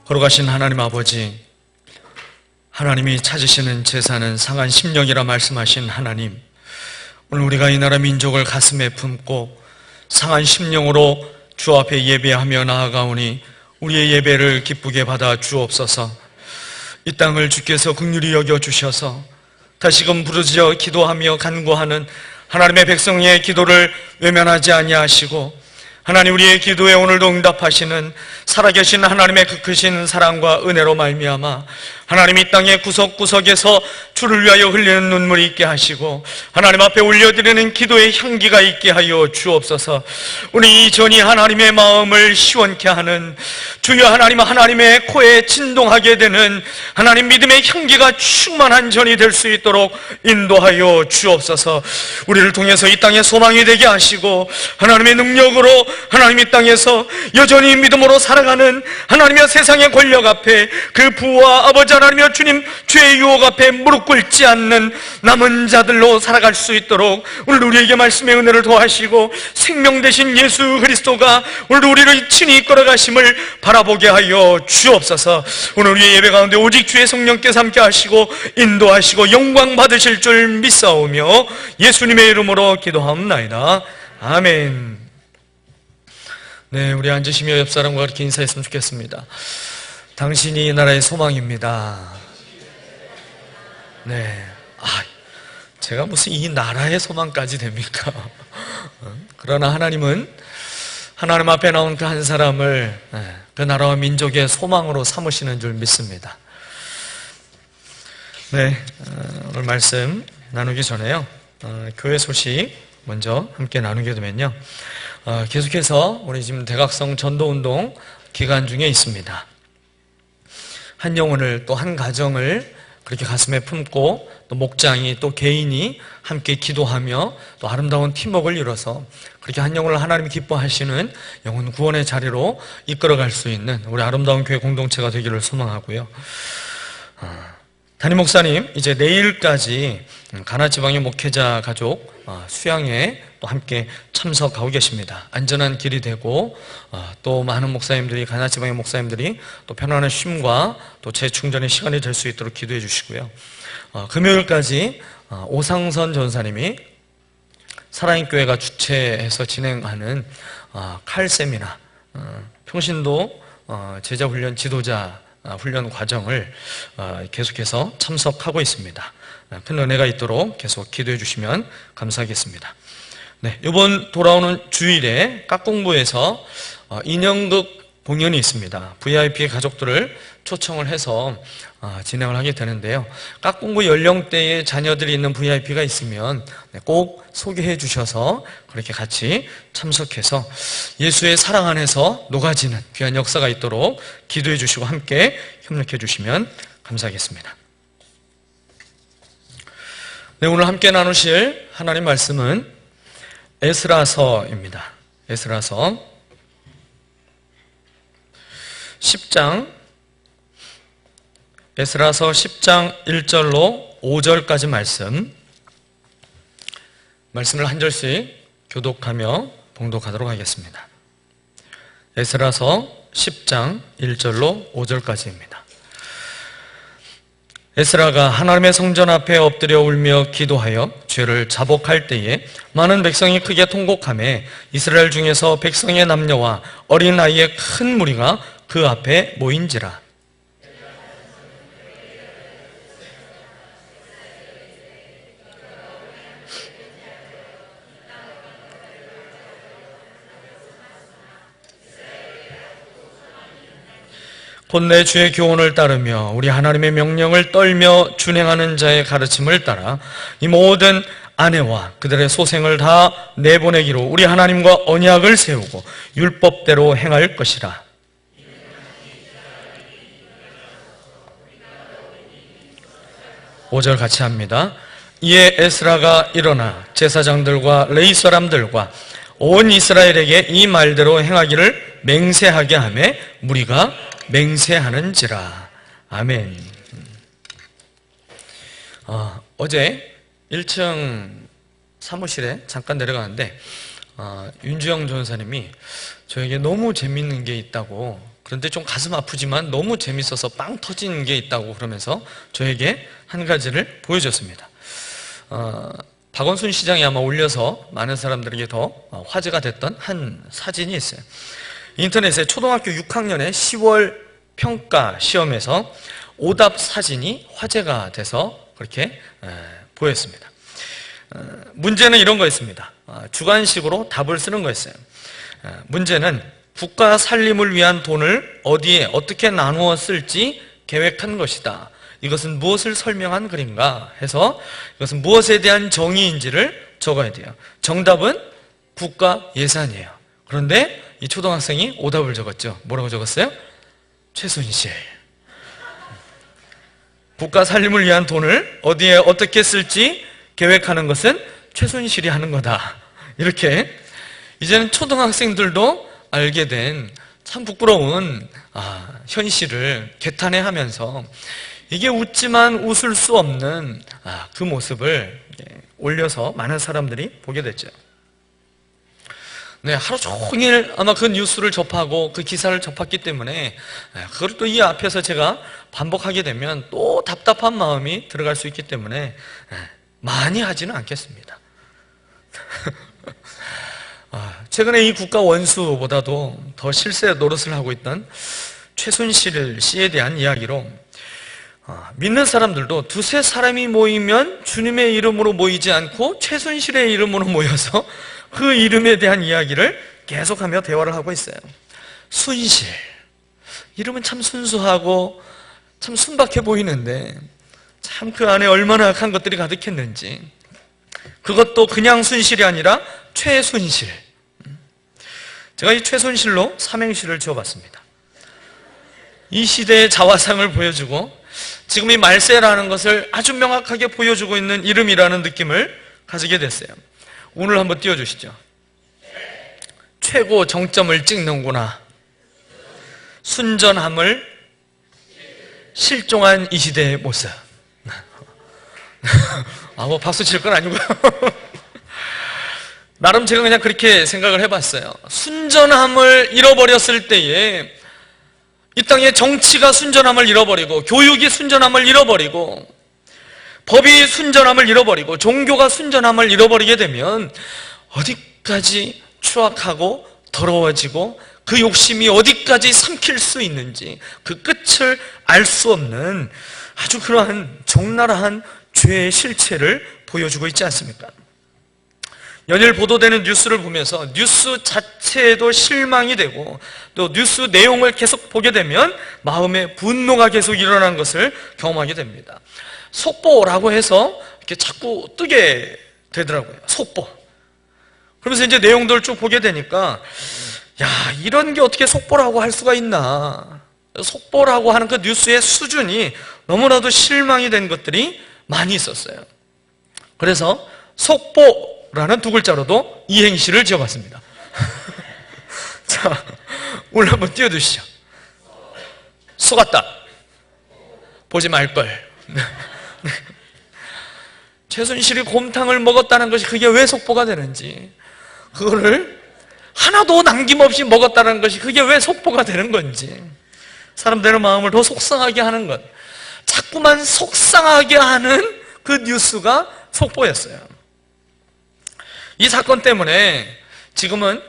걸어가신 하나님 아버지, 하나님이 찾으시는 제사는 상한 심령이라 말씀하신 하나님, 오늘 우리가 이 나라 민족을 가슴에 품고 상한 심령으로 주 앞에 예배하며 나아가오니 우리의 예배를 기쁘게 받아 주옵소서. 이 땅을 주께서 긍휼히 여겨주셔서 다시금 부르짖어 기도하며 간구하는 하나님의 백성의 기도를 외면하지 아니하시고, 하나님 우리의 기도에 오늘도 응답하시는 살아계신 하나님의 그 크신 사랑과 은혜로 말미암아 하나님 이 땅의 구석구석에서 주를 위하여 흘리는 눈물이 있게 하시고, 하나님 앞에 올려드리는 기도의 향기가 있게 하여 주옵소서. 우리 이 전이 하나님의 마음을 시원케 하는, 주여 하나님, 하나님의 코에 진동하게 되는 하나님 믿음의 향기가 충만한 전이 될 수 있도록 인도하여 주옵소서. 우리를 통해서 이 땅에 소망이 되게 하시고, 하나님의 능력으로 하나님 이 땅에서 여전히 믿음으로 살아가는 하나님의 세상의 권력 앞에, 그 부와 아버지 하나님의 주님 죄의 유혹 앞에 무릎 꿇지 않는 남은 자들로 살아갈 수 있도록 오늘 우리에게 말씀의 은혜를 도하시고, 생명 되신 예수 그리스도가 오늘 우리를 친히 이끌어가심을 바라보게 하여 주옵소서. 오늘 우리의 예배 가운데 오직 주의 성령께서 함께 하시고 인도하시고 영광 받으실 줄 믿사오며 예수님의 이름으로 기도하옵나이다. 아멘. 네, 우리 앉으시며 옆 사람과 그렇게 인사했으면 좋겠습니다. 당신이 이 나라의 소망입니다. 네, 제가 무슨 이 나라의 소망까지 됩니까? 그러나 하나님은 하나님 앞에 나온 그 한 사람을 그 나라와 민족의 소망으로 삼으시는 줄 믿습니다. 네, 오늘 말씀 나누기 전에요, 교회 소식 먼저 함께 나누게 되면요, 계속해서 우리 지금 대각성 전도운동 기간 중에 있습니다. 한 영혼을, 또 한 가정을 그렇게 가슴에 품고, 또 목장이, 또 개인이 함께 기도하며 또 아름다운 팀워크를 이뤄서 그렇게 한 영혼을 하나님이 기뻐하시는 영혼 구원의 자리로 이끌어갈 수 있는 우리 아름다운 교회 공동체가 되기를 소망하고요. 담임 목사님, 이제 내일까지 가나지방의 목회자 가족 수양에 또 함께 참석하고 계십니다. 안전한 길이 되고, 또 많은 목사님들이, 가나지방의 목사님들이 또 편안한 쉼과 또 재충전의 시간이 될 수 있도록 기도해 주시고요. 금요일까지 오상선 전사님이 사랑의교회가 주최해서 진행하는 칼 세미나, 평신도 제자훈련 지도자 훈련 과정을 계속해서 참석하고 있습니다. 큰 은혜가 있도록 계속 기도해 주시면 감사하겠습니다. 네, 이번 돌아오는 주일에 깍공부에서 인형극 공연이 있습니다. VIP 가족들을 초청을 해서 진행을 하게 되는데요, 깍공부 연령대의 자녀들이 있는 VIP가 있으면 꼭 소개해 주셔서 그렇게 같이 참석해서 예수의 사랑 안에서 녹아지는 귀한 역사가 있도록 기도해 주시고 함께 협력해 주시면 감사하겠습니다. 네, 오늘 함께 나누실 하나님 말씀은 에스라서입니다. 에스라서 10장, 에스라서 10장 1절로 5절까지 말씀을 한 절씩 교독하며 봉독하도록 하겠습니다. 에스라서 10장 1절로 5절까지입니다. 에스라가 하나님의 성전 앞에 엎드려 울며 기도하여 죄를 자복할 때에 많은 백성이 크게 통곡하며 이스라엘 중에서 백성의 남녀와 어린 아이의 큰 무리가 그 앞에 모인지라. 곧 내 주의 교훈을 따르며 우리 하나님의 명령을 떨며 준행하는 자의 가르침을 따라 이 모든 아내와 그들의 소생을 다 내보내기로 우리 하나님과 언약을 세우고 율법대로 행할 것이라. 오절 같이 합니다. 이에 에스라가 일어나 제사장들과 레위 사람들과 온 이스라엘에게 이 말대로 행하기를 맹세하게 하며 무리가 맹세하는지라. 아멘. 어제 1층 사무실에 잠깐 내려가는데 윤주영 전사님이 저에게 너무 재밌는 게 있다고 그런데 좀 가슴 아프지만 너무 재밌어서 빵 터진 게 있다고 그러면서 저에게 한 가지를 보여줬습니다. 박원순 시장이 아마 올려서 많은 사람들에게 더 화제가 됐던 한 사진이 있어요. 인터넷에 초등학교 6학년의 10월 평가 시험에서 오답 사진이 화제가 돼서 그렇게 보였습니다. 문제는 이런 거였습니다. 주관식으로 답을 쓰는 거였어요. 문제는 국가 살림을 위한 돈을 어디에 어떻게 나누어 쓸지 계획한 것이다. 이것은 무엇을 설명한 글인가 해서 이것은 무엇에 대한 정의인지를 적어야 돼요. 정답은 국가 예산이에요. 그런데 이 초등학생이 오답을 적었죠. 뭐라고 적었어요? 최순실. 국가 살림을 위한 돈을 어디에 어떻게 쓸지 계획하는 것은 최순실이 하는 거다. 이렇게 이제는 초등학생들도 알게 된 참 부끄러운 현실을 개탄해하면서 이게 웃지만 웃을 수 없는 그 모습을 올려서 많은 사람들이 보게 됐죠. 네, 하루 종일 아마 그 뉴스를 접하고 그 기사를 접했기 때문에 그걸 또 이 앞에서 제가 반복하게 되면 또 답답한 마음이 들어갈 수 있기 때문에 많이 하지는 않겠습니다. 최근에 이 국가 원수보다도 더 실세 노릇을 하고 있던 최순실 씨에 대한 이야기로 믿는 사람들도 두세 사람이 모이면 주님의 이름으로 모이지 않고 최순실의 이름으로 모여서 그 이름에 대한 이야기를 계속하며 대화를 하고 있어요. 순실, 이름은 참 순수하고 참 순박해 보이는데 참 그 안에 얼마나 악한 것들이 가득했는지, 그것도 그냥 순실이 아니라 최순실. 제가 이 최순실로 삼행시를 지어봤습니다. 이 시대의 자화상을 보여주고 지금 이 말세라는 것을 아주 명확하게 보여주고 있는 이름이라는 느낌을 가지게 됐어요. 오늘 한번 띄워주시죠. 최고 정점을 찍는구나. 순전함을 실종한 이 시대의 모습. 뭐 박수 칠 건 아니고요. 나름 제가 그냥 그렇게 생각을 해봤어요. 순전함을 잃어버렸을 때에 이 땅의 정치가 순전함을 잃어버리고, 교육이 순전함을 잃어버리고, 법이 순전함을 잃어버리고, 종교가 순전함을 잃어버리게 되면 어디까지 추악하고 더러워지고 그 욕심이 어디까지 삼킬 수 있는지 그 끝을 알 수 없는 아주 그러한 적나라한 죄의 실체를 보여주고 있지 않습니까? 연일 보도되는 뉴스를 보면서 뉴스 자체에도 실망이 되고 또 뉴스 내용을 계속 보게 되면 마음에 분노가 계속 일어나는 것을 경험하게 됩니다. 속보라고 해서 이렇게 자꾸 뜨게 되더라고요. 속보. 그러면서 이제 내용들을 쭉 보게 되니까 이런 게 어떻게 속보라고 할 수가 있나. 속보라고 하는 그 뉴스의 수준이 너무나도 실망이 된 것들이 많이 있었어요. 그래서 속보라는 두 글자로도 이행시를 지어봤습니다. 자, 오늘 한번 띄워주시죠. 속았다. 보지 말걸. 최순실이 곰탕을 먹었다는 것이 그게 왜 속보가 되는지, 그거를 하나도 남김없이 먹었다는 것이 그게 왜 속보가 되는 건지, 사람들의 마음을 더 속상하게 하는 것, 자꾸만 속상하게 하는 그 뉴스가 속보였어요. 이 사건 때문에 지금은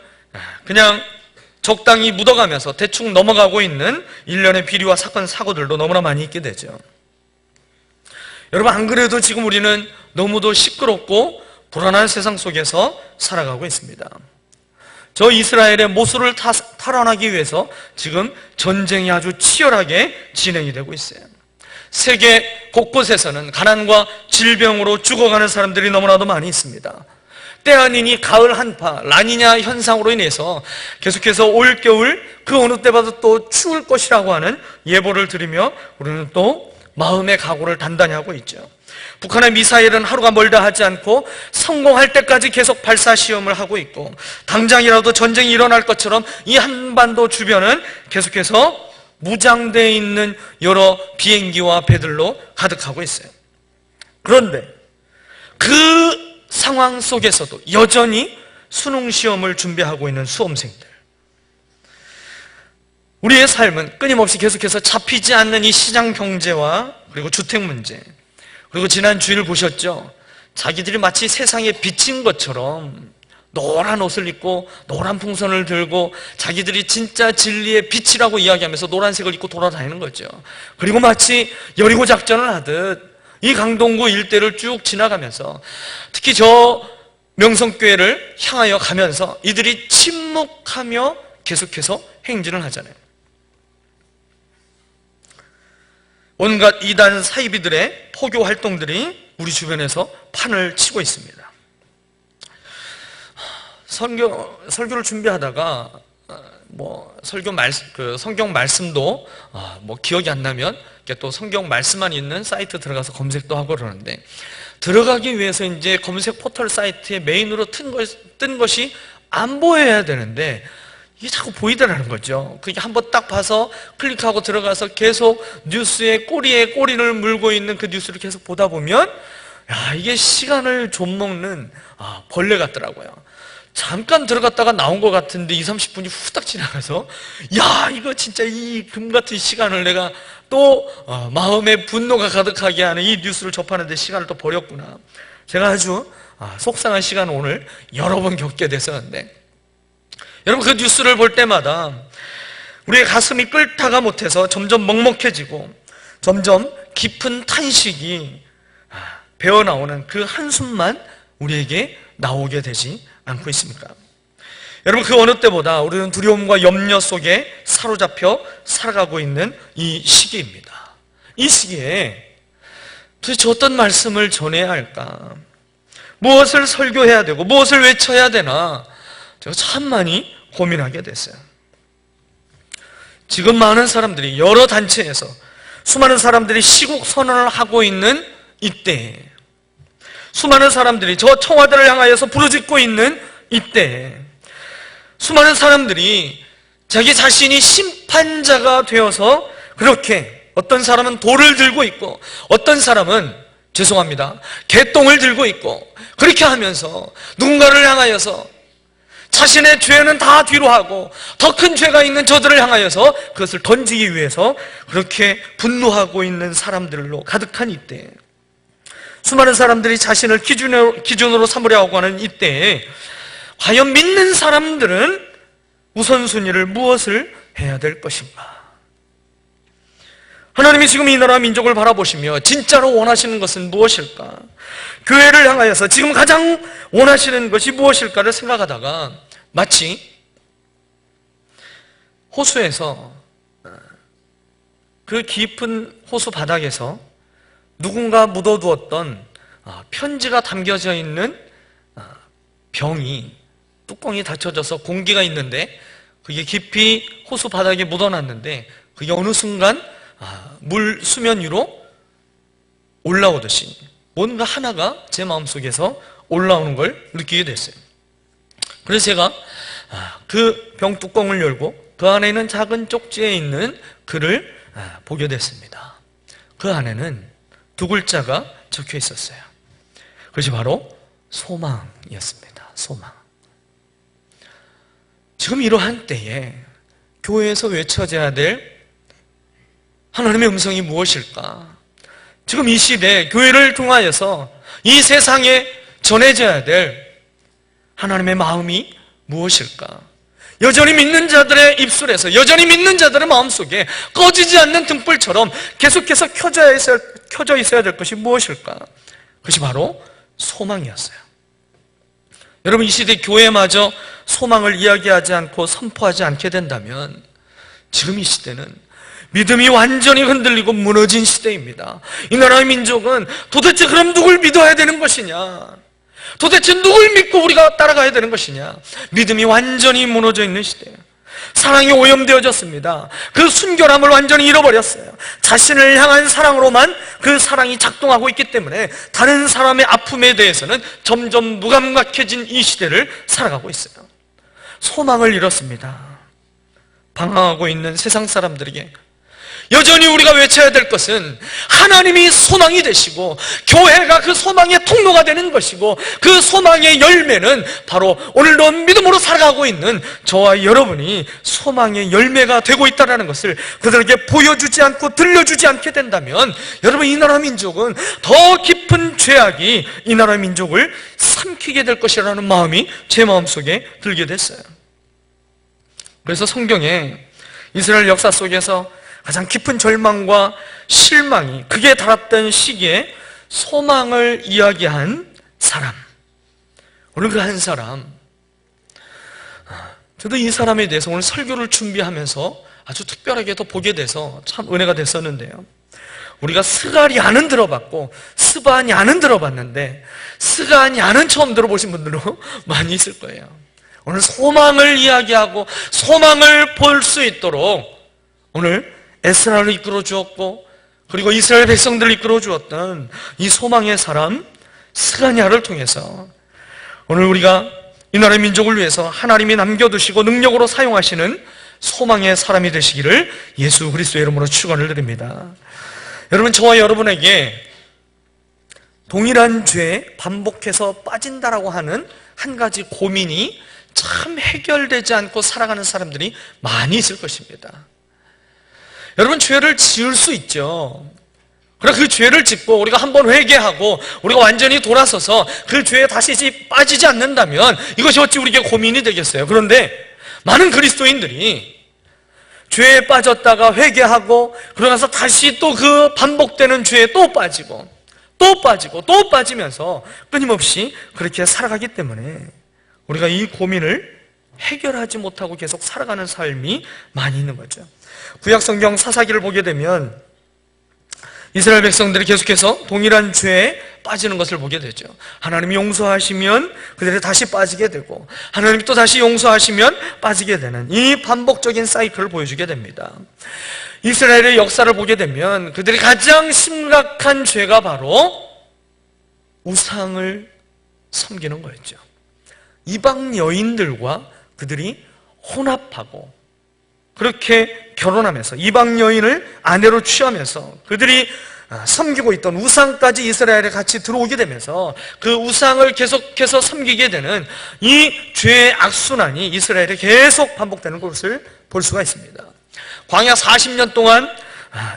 그냥 적당히 묻어가면서 대충 넘어가고 있는 일련의 비리와 사건, 사고들도 너무나 많이 있게 되죠. 여러분, 안 그래도 지금 우리는 너무도 시끄럽고 불안한 세상 속에서 살아가고 있습니다. 저 이스라엘의 모수를 탈환하기 위해서 지금 전쟁이 아주 치열하게 진행이 되고 있어요. 세계 곳곳에서는 가난과 질병으로 죽어가는 사람들이 너무나도 많이 있습니다. 때 아니니 가을 한파, 라니냐 현상으로 인해서 계속해서 올겨울 그 어느 때보다 또 추울 것이라고 하는 예보를 들으며 우리는 또 마음의 각오를 단단히 하고 있죠. 북한의 미사일은 하루가 멀다 하지 않고 성공할 때까지 계속 발사 시험을 하고 있고, 당장이라도 전쟁이 일어날 것처럼 이 한반도 주변은 계속해서 무장되어 있는 여러 비행기와 배들로 가득하고 있어요. 그런데 그 상황 속에서도 여전히 수능 시험을 준비하고 있는 수험생들, 우리의 삶은 끊임없이 계속해서 잡히지 않는 이 시장 경제와 그리고 주택 문제, 그리고 지난 주일 보셨죠? 자기들이 마치 세상에 비친 것처럼 노란 옷을 입고 노란 풍선을 들고 자기들이 진짜 진리의 빛이라고 이야기하면서 노란색을 입고 돌아다니는 거죠. 그리고 마치 여리고 작전을 하듯 이 강동구 일대를 쭉 지나가면서 특히 저 명성교회를 향하여 가면서 이들이 침묵하며 계속해서 행진을 하잖아요. 온갖 이단 사이비들의 포교 활동들이 우리 주변에서 판을 치고 있습니다. 설교를 준비하다가 성경 말씀도 기억이 안 나면 또 성경 말씀만 있는 사이트 들어가서 검색도 하고 그러는데, 들어가기 위해서 이제 검색 포털 사이트에 메인으로 뜬 것이 안 보여야 되는데 이게 자꾸 보이더라는 거죠. 그게 한번 딱 봐서 클릭하고 들어가서 계속 뉴스의 꼬리에 꼬리를 물고 있는 그 뉴스를 계속 보다 보면 이게 시간을 좀 먹는 벌레 같더라고요. 잠깐 들어갔다가 나온 것 같은데 20-30분이 후딱 지나가서 이거 진짜 이 금 같은 시간을 내가 또 마음에 분노가 가득하게 하는 이 뉴스를 접하는데 시간을 또 버렸구나. 제가 아주 속상한 시간을 오늘 여러 번 겪게 됐었는데, 여러분, 그 뉴스를 볼 때마다 우리의 가슴이 끓다가 못해서 점점 먹먹해지고 점점 깊은 탄식이 배어나오는 그 한숨만 우리에게 나오게 되지 않고 있습니까? 여러분, 그 어느 때보다 우리는 두려움과 염려 속에 사로잡혀 살아가고 있는 이 시기입니다. 이 시기에 도대체 어떤 말씀을 전해야 할까? 무엇을 설교해야 되고 무엇을 외쳐야 되나? 제가 참 많이 고민하게 됐어요. 지금 많은 사람들이 여러 단체에서 수많은 사람들이 시국 선언을 하고 있는 이때에, 수많은 사람들이 저 청와대를 향하여서 부르짖고 있는 이때에, 수많은 사람들이 자기 자신이 심판자가 되어서 그렇게, 어떤 사람은 돌을 들고 있고 어떤 사람은 죄송합니다 개똥을 들고 있고, 그렇게 하면서 누군가를 향하여서 자신의 죄는 다 뒤로 하고 더 큰 죄가 있는 저들을 향하여서 그것을 던지기 위해서 그렇게 분노하고 있는 사람들로 가득한 이때, 수많은 사람들이 자신을 기준으로 삼으려고 하는 이때에 과연 믿는 사람들은 우선순위를 무엇을 해야 될 것인가? 하나님이 지금 이 나라 민족을 바라보시며 진짜로 원하시는 것은 무엇일까? 교회를 향하여서 지금 가장 원하시는 것이 무엇일까를 생각하다가 마치 호수에서, 그 깊은 호수 바닥에서 누군가 묻어두었던 편지가 담겨져 있는 병이, 뚜껑이 닫혀져서 공기가 있는데 그게 깊이 호수 바닥에 묻어놨는데 그게 어느 순간 물 수면 위로 올라오듯이 뭔가 하나가 제 마음속에서 올라오는 걸 느끼게 됐어요. 그래서 제가 그 병 뚜껑을 열고 그 안에 있는 작은 쪽지에 있는 글을 보게 됐습니다. 그 안에는 두 글자가 적혀 있었어요. 그것이 바로 소망이었습니다. 소망. 지금 이러한 때에 교회에서 외쳐져야 될 하나님의 음성이 무엇일까? 지금 이 시대에 교회를 통하여서 이 세상에 전해져야 될 하나님의 마음이 무엇일까? 여전히 믿는 자들의 입술에서, 여전히 믿는 자들의 마음속에 꺼지지 않는 등불처럼 계속해서 켜져 있어야 될 것이 무엇일까? 그것이 바로 소망이었어요. 여러분, 이 시대 교회마저 소망을 이야기하지 않고 선포하지 않게 된다면 지금 이 시대는 믿음이 완전히 흔들리고 무너진 시대입니다. 이 나라의 민족은 도대체 그럼 누굴 믿어야 되는 것이냐? 도대체 누굴 믿고 우리가 따라가야 되는 것이냐? 믿음이 완전히 무너져 있는 시대예요. 사랑이 오염되어졌습니다. 그 순결함을 완전히 잃어버렸어요. 자신을 향한 사랑으로만 그 사랑이 작동하고 있기 때문에 다른 사람의 아픔에 대해서는 점점 무감각해진 이 시대를 살아가고 있어요. 소망을 잃었습니다. 방황하고 있는 세상 사람들에게 여전히 우리가 외쳐야 될 것은 하나님이 소망이 되시고 교회가 그 소망의 통로가 되는 것이고, 그 소망의 열매는 바로 오늘도 믿음으로 살아가고 있는 저와 여러분이 소망의 열매가 되고 있다는 것을 그들에게 보여주지 않고 들려주지 않게 된다면, 여러분, 이 나라 민족은 더 깊은 죄악이 이 나라 민족을 삼키게 될 것이라는 마음이 제 마음속에 들게 됐어요. 그래서 성경에 이스라엘 역사 속에서 가장 깊은 절망과 실망이 극에 달았던 시기에 소망을 이야기한 사람, 오늘 그 한 사람, 저도 이 사람에 대해서 오늘 설교를 준비하면서 아주 특별하게 더 보게 돼서 참 은혜가 됐었는데요. 우리가 스가랴는 들어봤고 스바냐는 들어봤는데 스가냐는 처음 들어보신 분들도 많이 있을 거예요. 오늘 소망을 이야기하고 소망을 볼 수 있도록 오늘 에스라를 이끌어 주었고, 그리고 이스라엘 백성들을 이끌어 주었던 이 소망의 사람 스가냐를 통해서 오늘 우리가 이 나라의 민족을 위해서 하나님이 남겨두시고 능력으로 사용하시는 소망의 사람이 되시기를 예수 그리스도의 이름으로 축원을 드립니다. 여러분, 저와 여러분에게 동일한 죄에 반복해서 빠진다라고 하는 한 가지 고민이 참 해결되지 않고 살아가는 사람들이 많이 있을 것입니다. 여러분, 죄를 지을 수 있죠. 그러나 그 죄를 짓고 우리가 한번 회개하고 우리가 완전히 돌아서서 그 죄에 다시 빠지지 않는다면 이것이 어찌 우리에게 고민이 되겠어요. 그런데 많은 그리스도인들이 죄에 빠졌다가 회개하고 그러면서 다시 또 그 반복되는 죄에 또 빠지고 또 빠지고 또 빠지면서 끊임없이 그렇게 살아가기 때문에 우리가 이 고민을 해결하지 못하고 계속 살아가는 삶이 많이 있는 거죠. 구약성경 사사기를 보게 되면 이스라엘 백성들이 계속해서 동일한 죄에 빠지는 것을 보게 되죠. 하나님이 용서하시면 그들이 다시 빠지게 되고, 하나님이 또 다시 용서하시면 빠지게 되는 이 반복적인 사이클을 보여주게 됩니다. 이스라엘의 역사를 보게 되면 그들이 가장 심각한 죄가 바로 우상을 섬기는 거였죠. 이방 여인들과 그들이 혼합하고 그렇게 결혼하면서 이방 여인을 아내로 취하면서 그들이 섬기고 있던 우상까지 이스라엘에 같이 들어오게 되면서 그 우상을 계속해서 섬기게 되는 이 죄의 악순환이 이스라엘에 계속 반복되는 것을 볼 수가 있습니다. 광야 40년 동안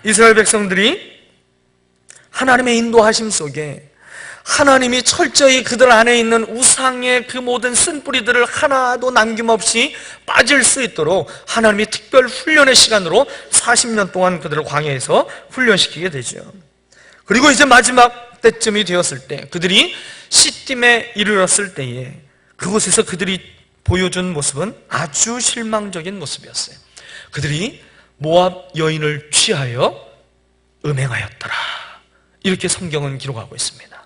이스라엘 백성들이 하나님의 인도하심 속에 하나님이 철저히 그들 안에 있는 우상의 그 모든 쓴뿌리들을 하나도 남김없이 빠질 수 있도록 하나님이 특별 훈련의 시간으로 40년 동안 그들을 광야에서 훈련시키게 되죠. 그리고 이제 마지막 때쯤이 되었을 때, 그들이 시딤에 이르렀을 때에 그곳에서 그들이 보여준 모습은 아주 실망적인 모습이었어요. 그들이 모압 여인을 취하여 음행하였더라, 이렇게 성경은 기록하고 있습니다.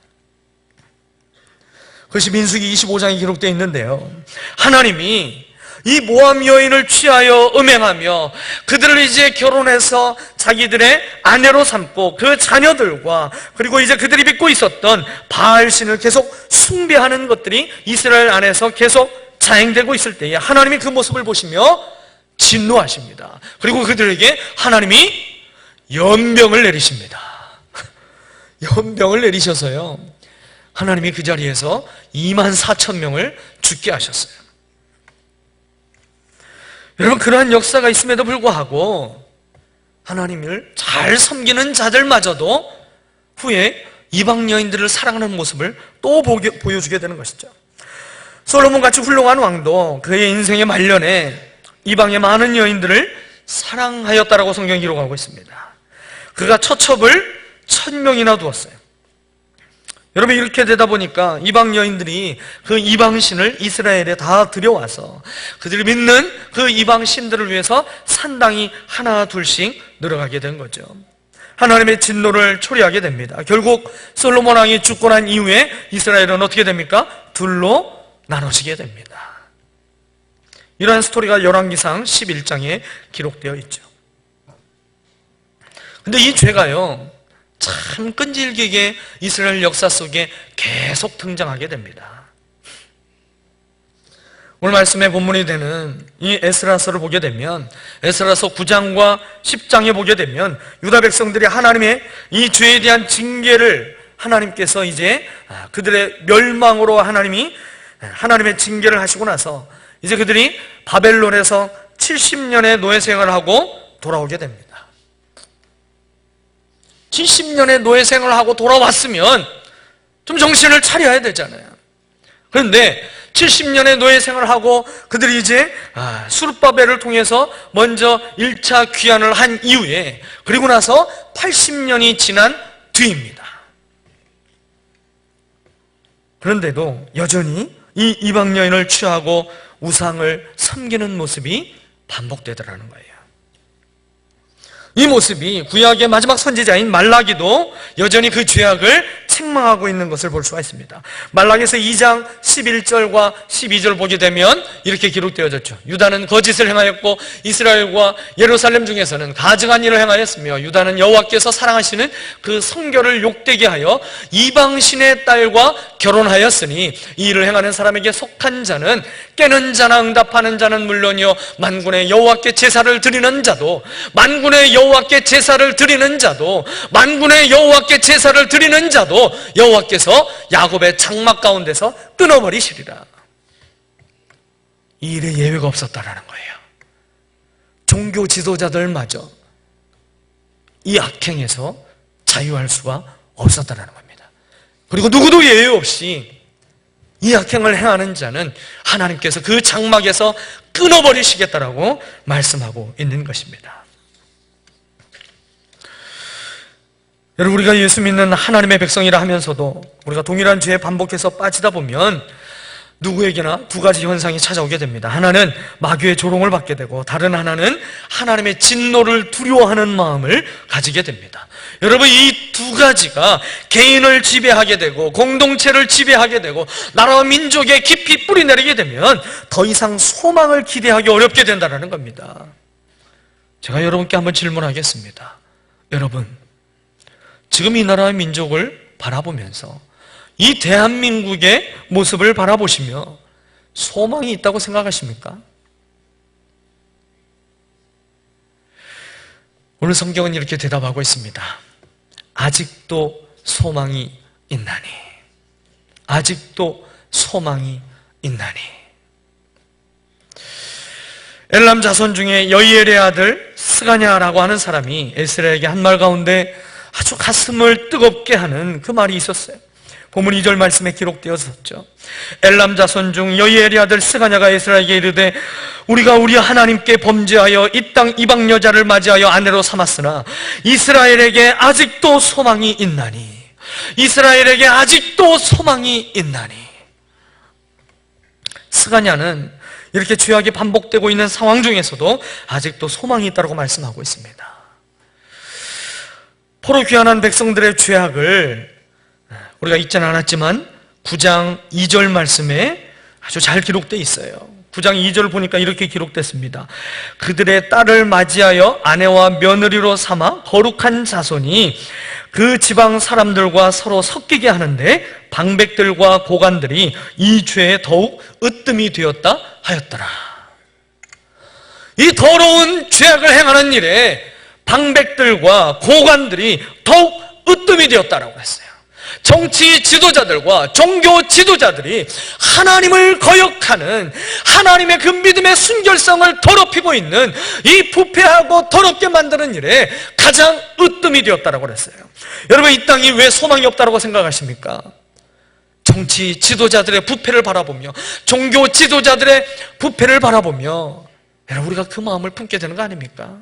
그것이 민수기 25장에 기록되어 있는데요, 하나님이 이 모압 여인을 취하여 음행하며 그들을 이제 결혼해서 자기들의 아내로 삼고 그 자녀들과 그리고 이제 그들이 믿고 있었던 바알신을 계속 숭배하는 것들이 이스라엘 안에서 계속 자행되고 있을 때에 하나님이 그 모습을 보시며 진노하십니다. 그리고 그들에게 하나님이 연병을 내리십니다. 연병을 내리셔서요, 하나님이 그 자리에서 24,000명을 죽게 하셨어요. 여러분, 그러한 역사가 있음에도 불구하고 하나님을 잘 섬기는 자들마저도 후에 이방 여인들을 사랑하는 모습을 또 보여주게 되는 것이죠. 솔로몬같이 훌륭한 왕도 그의 인생의 말년에 이방의 많은 여인들을 사랑하였다라고 성경이 기록하고 있습니다. 그가 처첩을 1000명이나 두었어요. 여러분, 이렇게 되다 보니까 이방 여인들이 그 이방신을 이스라엘에 다 들여와서 그들이 믿는 그 이방신들을 위해서 산당이 하나 둘씩 늘어가게 된 거죠. 하나님의 진노를 초래하게 됩니다. 결국 솔로몬 왕이 죽고 난 이후에 이스라엘은 어떻게 됩니까? 둘로 나눠지게 됩니다. 이러한 스토리가 열왕기상 11장에 기록되어 있죠. 근데 이 죄가요, 참 끈질기게 이스라엘 역사 속에 계속 등장하게 됩니다. 오늘 말씀의 본문이 되는 이 에스라서를 보게 되면, 에스라서 9장과 10장에 보게 되면 유다 백성들이 하나님의 이 죄에 대한 징계를 하나님께서 이제 그들의 멸망으로 하나님의 징계를 하시고 나서 이제 그들이 바벨론에서 70년의 노예 생활을 하고 돌아오게 됩니다. 70년의 노예 생활을 하고 돌아왔으면 좀 정신을 차려야 되잖아요. 그런데 70년의 노예 생활을 하고 그들이 이제 수르바벨을 통해서 먼저 1차 귀환을 한 이후에, 그리고 나서 80년이 지난 뒤입니다. 그런데도 여전히 이 이방 여인을 취하고 우상을 섬기는 모습이 반복되더라는 거예요. 이 모습이 구약의 마지막 선지자인 말라기도 여전히 그 죄악을 책망하고 있는 것을 볼 수가 있습니다. 말라기에서 2장 11절과 12절 보게 되면 이렇게 기록되어졌죠. 유다는 거짓을 행하였고 이스라엘과 예루살렘 중에서는 가증한 일을 행하였으며 유다는 여호와께서 사랑하시는 그 성결을 욕되게 하여 이방신의 딸과 결혼하였으니 이 일을 행하는 사람에게 속한 자는 깨는 자나 응답하는 자는 물론이요 만군의 여호와께 제사를 드리는 자도 만군의 여호와께 제사를 드리는 자도 만군의 여호와께 제사를 드리는 자도 여호와께서 야곱의 장막 가운데서 끊어버리시리라. 이 일에 예외가 없었다라는 거예요. 종교 지도자들마저 이 악행에서 자유할 수가 없었다라는 겁니다. 그리고 누구도 예외 없이 이 악행을 행하는 자는 하나님께서 그 장막에서 끊어버리시겠다라고 말씀하고 있는 것입니다. 여러분, 우리가 예수 믿는 하나님의 백성이라 하면서도 우리가 동일한 죄에 반복해서 빠지다 보면 누구에게나 두 가지 현상이 찾아오게 됩니다. 하나는 마귀의 조롱을 받게 되고, 다른 하나는 하나님의 진노를 두려워하는 마음을 가지게 됩니다. 여러분, 이 두 가지가 개인을 지배하게 되고 공동체를 지배하게 되고 나라와 민족에 깊이 뿌리내리게 되면 더 이상 소망을 기대하기 어렵게 된다는 겁니다. 제가 여러분께 한번 질문하겠습니다. 여러분, 지금 이 나라의 민족을 바라보면서 이 대한민국의 모습을 바라보시며 소망이 있다고 생각하십니까? 오늘 성경은 이렇게 대답하고 있습니다. 아직도 소망이 있나니, 아직도 소망이 있나니. 엘람 자손 중에 여이엘의 아들 스가냐라고 하는 사람이 에스라에게 한 말 가운데 아주 가슴을 뜨겁게 하는 그 말이 있었어요. 본문 2절 말씀에 기록되었었죠. 엘람 자손 중 여이엘의 아들 스가냐가 에스라에게 이르되 우리가 우리 하나님께 범죄하여 이 땅 이방 여자를 맞이하여 아내로 삼았으나 이스라엘에게 아직도 소망이 있나니, 이스라엘에게 아직도 소망이 있나니. 스가냐는 이렇게 죄악이 반복되고 있는 상황 중에서도 아직도 소망이 있다고 말씀하고 있습니다. 포로 귀환한 백성들의 죄악을 우리가 잊지는 않았지만 9장 2절 말씀에 아주 잘 기록되어 있어요. 9장 2절 보니까 이렇게 기록됐습니다. 그들의 딸을 맞이하여 아내와 며느리로 삼아 거룩한 자손이 그 지방 사람들과 서로 섞이게 하는데 방백들과 고관들이 이 죄에 더욱 으뜸이 되었다 하였더라. 이 더러운 죄악을 행하는 일에 방백들과 고관들이 더욱 으뜸이 되었다라고 했어요. 정치 지도자들과 종교 지도자들이 하나님을 거역하는, 하나님의 그 믿음의 순결성을 더럽히고 있는 이 부패하고 더럽게 만드는 일에 가장 으뜸이 되었다라고 그랬어요. 여러분, 이 땅이 왜 소망이 없다고 생각하십니까? 정치 지도자들의 부패를 바라보며, 종교 지도자들의 부패를 바라보며 여러분, 우리가 그 마음을 품게 되는 거 아닙니까?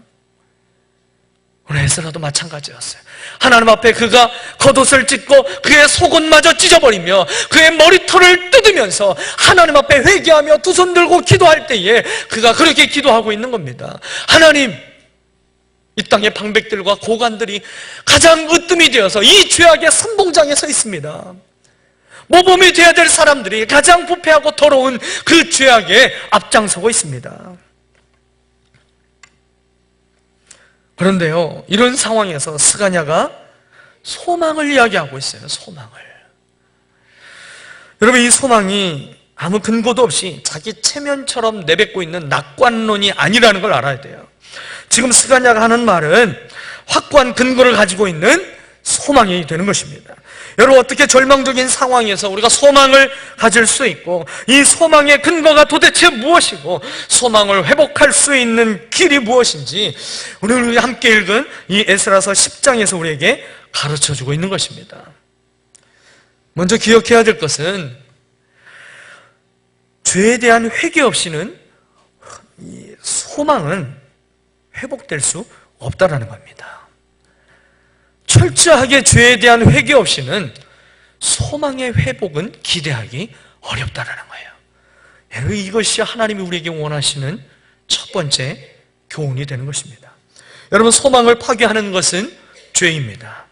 오늘 에스라도 마찬가지였어요. 하나님 앞에 그가 겉옷을 찢고 그의 속옷마저 찢어버리며 그의 머리털을 뜯으면서 하나님 앞에 회개하며 두 손 들고 기도할 때에 그가 그렇게 기도하고 있는 겁니다. 하나님, 이 땅의 방백들과 고관들이 가장 으뜸이 되어서 이 죄악의 선봉장에 서 있습니다. 모범이 되어야 될 사람들이 가장 부패하고 더러운 그 죄악에 앞장서고 있습니다. 그런데요, 이런 상황에서 스가냐가 소망을 이야기하고 있어요. 소망을. 여러분, 이 소망이 아무 근거도 없이 자기 체면처럼 내뱉고 있는 낙관론이 아니라는 걸 알아야 돼요. 지금 스가랴가 하는 말은 확고한 근거를 가지고 있는 소망이 되는 것입니다. 여러분, 어떻게 절망적인 상황에서 우리가 소망을 가질 수 있고, 이 소망의 근거가 도대체 무엇이고, 소망을 회복할 수 있는 길이 무엇인지 오늘 우리 함께 읽은 이 에스라서 10장에서 우리에게 가르쳐주고 있는 것입니다. 먼저 기억해야 될 것은 죄에 대한 회개 없이는 이 소망은 회복될 수 없다라는 겁니다. 철저하게 죄에 대한 회개 없이는 소망의 회복은 기대하기 어렵다라는 거예요. 여러분, 이것이 하나님이 우리에게 원하시는 첫 번째 교훈이 되는 것입니다. 여러분, 소망을 파괴하는 것은 죄입니다.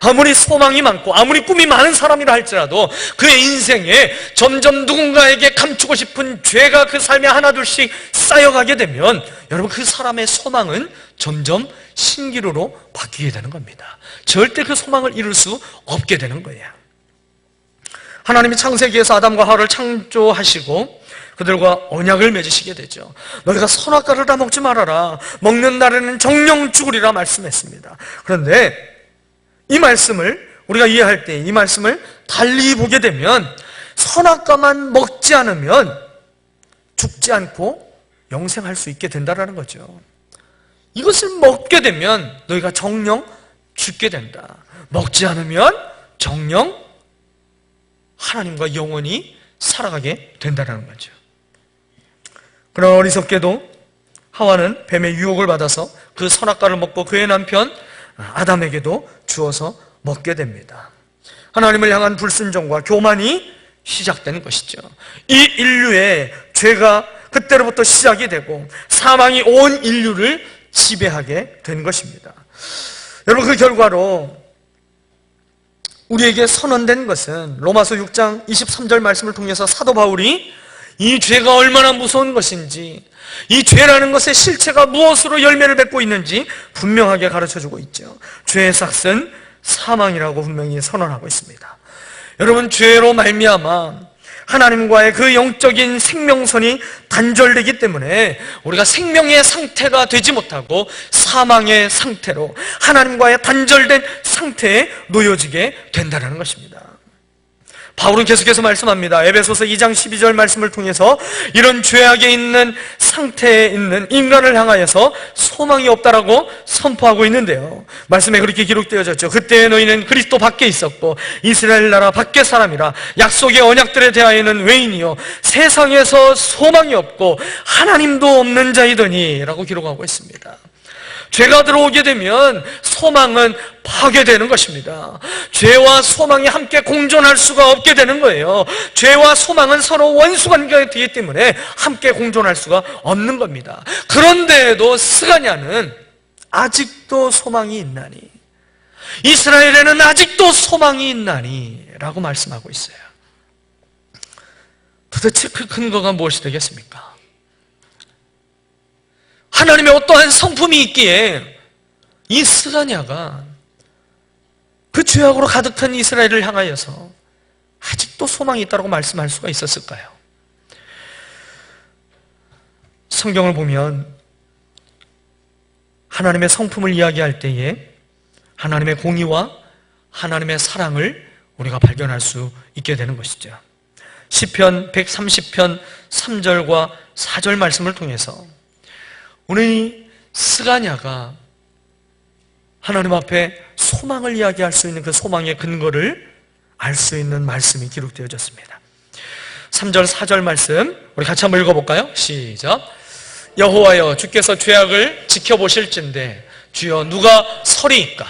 아무리 소망이 많고 아무리 꿈이 많은 사람이라 할지라도 그의 인생에 점점 누군가에게 감추고 싶은 죄가 그 삶에 하나둘씩 쌓여가게 되면 여러분, 그 사람의 소망은 점점 신기루로 바뀌게 되는 겁니다. 절대 그 소망을 이룰 수 없게 되는 거예요. 하나님이 창세기에서 아담과 하와를 창조하시고 그들과 언약을 맺으시게 되죠. 너희가 선악과를 다 먹지 말아라. 먹는 날에는 정령 죽으리라 말씀했습니다. 그런데 이 말씀을 우리가 이해할 때 이 말씀을 달리 보게 되면 선악과만 먹지 않으면 죽지 않고 영생할 수 있게 된다는 거죠. 이것을 먹게 되면 너희가 정령 죽게 된다. 먹지 않으면 정령 하나님과 영원히 살아가게 된다는 거죠. 그러나 어리석게도 하와는 뱀의 유혹을 받아서 그 선악과를 먹고 그의 남편 아담에게도 주어서 먹게 됩니다. 하나님을 향한 불순종과 교만이 시작되는 것이죠. 이 인류의 죄가 그때로부터 시작이 되고 사망이 온 인류를 지배하게 된 것입니다. 여러분, 그 결과로 우리에게 선언된 것은 로마서 6장 23절 말씀을 통해서 사도 바울이 이 죄가 얼마나 무서운 것인지, 이 죄라는 것의 실체가 무엇으로 열매를 맺고 있는지 분명하게 가르쳐주고 있죠. 죄의 삭은 사망이라고 분명히 선언하고 있습니다. 여러분, 죄로 말미암아 하나님과의 그 영적인 생명선이 단절되기 때문에 우리가 생명의 상태가 되지 못하고 사망의 상태로 하나님과의 단절된 상태에 놓여지게 된다는 것입니다. 바울은 계속해서 말씀합니다. 에베소서 2장 12절 말씀을 통해서 이런 죄악에 있는 상태에 있는 인간을 향하여서 소망이 없다라고 선포하고 있는데요, 말씀에 그렇게 기록되어졌죠. 그때 너희는 그리스도 밖에 있었고 이스라엘 나라 밖의 사람이라 약속의 언약들에 대하여는 외인이요 세상에서 소망이 없고 하나님도 없는 자이더니 라고 기록하고 있습니다. 죄가 들어오게 되면 소망은 파괴되는 것입니다. 죄와 소망이 함께 공존할 수가 없게 되는 거예요. 죄와 소망은 서로 원수관계가 되기 때문에 함께 공존할 수가 없는 겁니다. 그런데도 스가랴는 아직도 소망이 있나니, 이스라엘에는 아직도 소망이 있나니 라고 말씀하고 있어요. 도대체 그 근거가 무엇이 되겠습니까? 하나님의 어떠한 성품이 있기에 이 스가랴가 그 죄악으로 가득한 이스라엘을 향하여서 아직도 소망이 있다고 말씀할 수가 있었을까요? 성경을 보면 하나님의 성품을 이야기할 때에 하나님의 공의와 하나님의 사랑을 우리가 발견할 수 있게 되는 것이죠. 시편 130편 3절과 4절 말씀을 통해서 오늘 이 스가랴가 하나님 앞에 소망을 이야기할 수 있는 그 소망의 근거를 알 수 있는 말씀이 기록되어졌습니다. 3절 4절 말씀 우리 같이 한번 읽어볼까요? 시작. 여호와여, 주께서 죄악을 지켜보실진대 주여 누가 서리이까?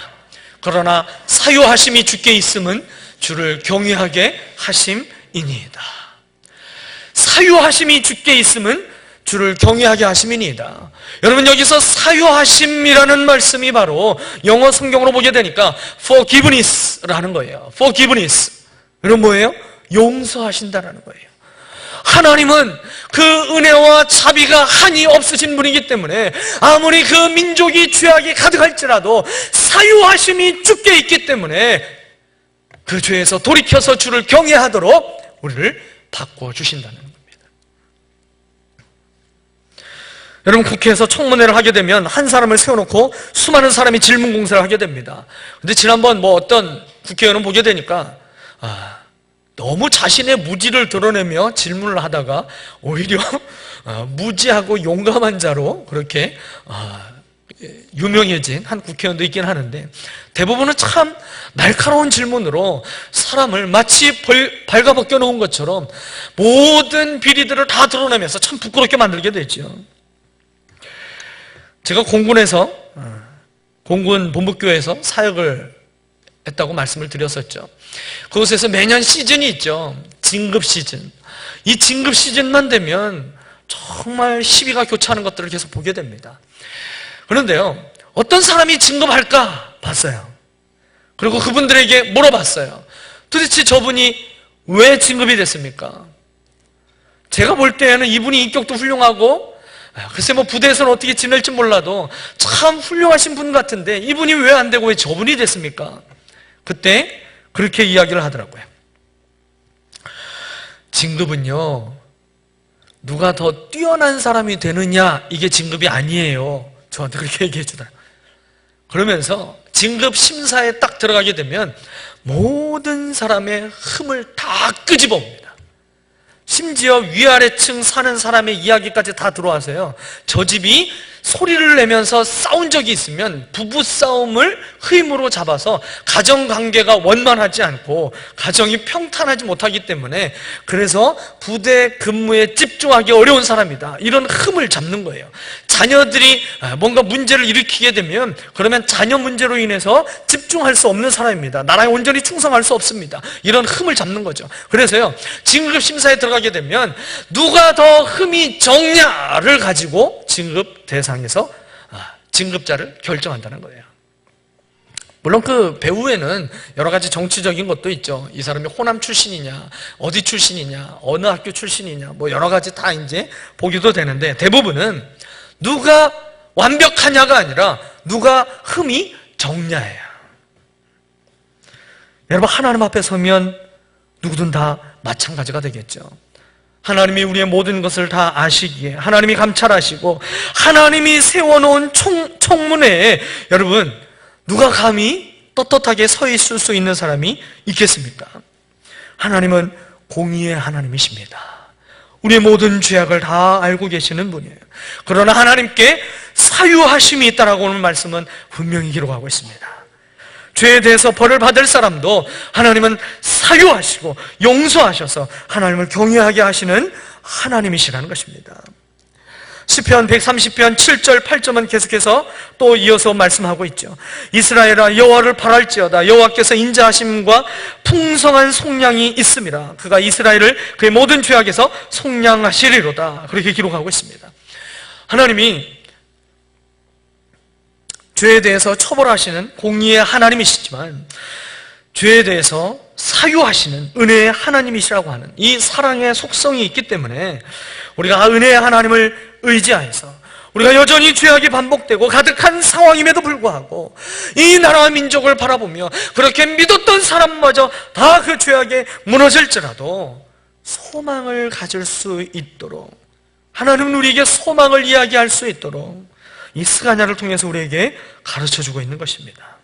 그러나 사유하심이 주께 있음은 주를 경외하게 하심이니이다. 사유하심이 주께 있음은 주를 경외하게 하심이니이다. 여러분, 여기서 사유하심이라는 말씀이 바로 영어 성경으로 보게 되니까 forgiveness라는 거예요. forgiveness. 여러분, 뭐예요? 용서하신다라는 거예요. 하나님은 그 은혜와 자비가 한이 없으신 분이기 때문에 아무리 그 민족이 죄악이 가득할지라도 사유하심이 주께 있기 때문에 그 죄에서 돌이켜서 주를 경외하도록 우리를 바꿔주신다는 겁니다. 여러분, 국회에서 청문회를 하게 되면 한 사람을 세워놓고 수많은 사람이 질문 공세를 하게 됩니다. 근데 지난번 어떤 국회의원은 보게 되니까 너무 자신의 무지를 드러내며 질문을 하다가 오히려 무지하고 용감한 자로 그렇게 유명해진 한 국회의원도 있긴 하는데, 대부분은 참 날카로운 질문으로 사람을 마치 발가벗겨 놓은 것처럼 모든 비리들을 다 드러내면서 참 부끄럽게 만들게 되죠. 제가 공군에서 공군 본부교회에서 사역을 했다고 말씀을 드렸었죠. 그곳에서 매년 시즌이 있죠. 진급 시즌. 이 진급 시즌만 되면 정말 시비가 교차하는 것들을 계속 보게 됩니다. 그런데요, 어떤 사람이 진급할까 봤어요. 그리고 그분들에게 물어봤어요. 도대체 저분이 왜 진급이 됐습니까? 제가 볼 때에는 이분이 인격도 훌륭하고, 글쎄 부대에서는 어떻게 지낼지 몰라도 참 훌륭하신 분 같은데 이분이 왜 안 되고 왜 저분이 됐습니까? 그때 그렇게 이야기를 하더라고요. 진급은요, 누가 더 뛰어난 사람이 되느냐, 이게 진급이 아니에요. 저한테 그렇게 얘기해 주더라고요. 그러면서 진급 심사에 딱 들어가게 되면 모든 사람의 흠을 다 끄집어 옵니다. 심지어 위아래층 사는 사람의 이야기까지 다 들어와서요, 저 집이 소리를 내면서 싸운 적이 있으면 부부싸움을 힘으로 잡아서 가정관계가 원만하지 않고 가정이 평탄하지 못하기 때문에 그래서 부대 근무에 집중하기 어려운 사람이다, 이런 흠을 잡는 거예요. 자녀들이 뭔가 문제를 일으키게 되면 그러면 자녀 문제로 인해서 집중할 수 없는 사람입니다. 나라에 온전히 충성할 수 없습니다. 이런 흠을 잡는 거죠. 그래서요, 진급 심사에 들어가게 되면 누가 더 흠이 적냐를 가지고 진급 대상에서 진급자를 결정한다는 거예요. 물론 그 배후에는 여러 가지 정치적인 것도 있죠. 이 사람이 호남 출신이냐, 어디 출신이냐, 어느 학교 출신이냐, 여러 가지 다 이제 보기도 되는데, 대부분은 누가 완벽하냐가 아니라 누가 흠이 적냐예요. 여러분, 하나님 앞에 서면 누구든 다 마찬가지가 되겠죠. 하나님이 우리의 모든 것을 다 아시기에 하나님이 감찰하시고 하나님이 세워놓은 청문회에 여러분, 누가 감히 떳떳하게 서 있을 수 있는 사람이 있겠습니까? 하나님은 공의의 하나님이십니다. 우리의 모든 죄악을 다 알고 계시는 분이에요. 그러나 하나님께 사유하심이 있다라고 오늘 말씀은 분명히 기록하고 있습니다. 죄에 대해서 벌을 받을 사람도 하나님은 사유하시고 용서하셔서 하나님을 경외하게 하시는 하나님이시라는 것입니다. 시편 130편 7절 8절은 계속해서 또 이어서 말씀하고 있죠. 이스라엘아, 여호와를 바랄지어다. 여호와께서 인자하심과 풍성한 속량이 있음이라. 그가 이스라엘을 그의 모든 죄악에서 속량하시리로다. 그렇게 기록하고 있습니다. 하나님이 죄에 대해서 처벌하시는 공의의 하나님이시지만 죄에 대해서 사유하시는 은혜의 하나님이시라고 하는 이 사랑의 속성이 있기 때문에 우리가 은혜의 하나님을 의지하여서 우리가 여전히 죄악이 반복되고 가득한 상황임에도 불구하고 이 나라와 민족을 바라보며 그렇게 믿었던 사람마저 다 그 죄악에 무너질지라도 소망을 가질 수 있도록, 하나님은 우리에게 소망을 이야기할 수 있도록 이 스가랴를 통해서 우리에게 가르쳐주고 있는 것입니다.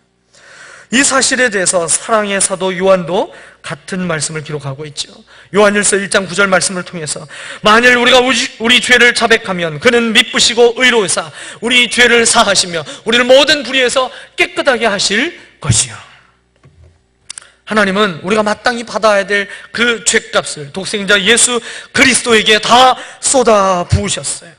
이 사실에 대해서 사랑의 사도 요한도 같은 말씀을 기록하고 있죠. 요한일서 1장 9절 말씀을 통해서 만일 우리가 우리 죄를 자백하면 그는 미쁘시고 의로우사 우리 죄를 사하시며 우리를 모든 불의에서 깨끗하게 하실 것이요. 하나님은 우리가 마땅히 받아야 될 그 죄값을 독생자 예수 그리스도에게 다 쏟아 부으셨어요.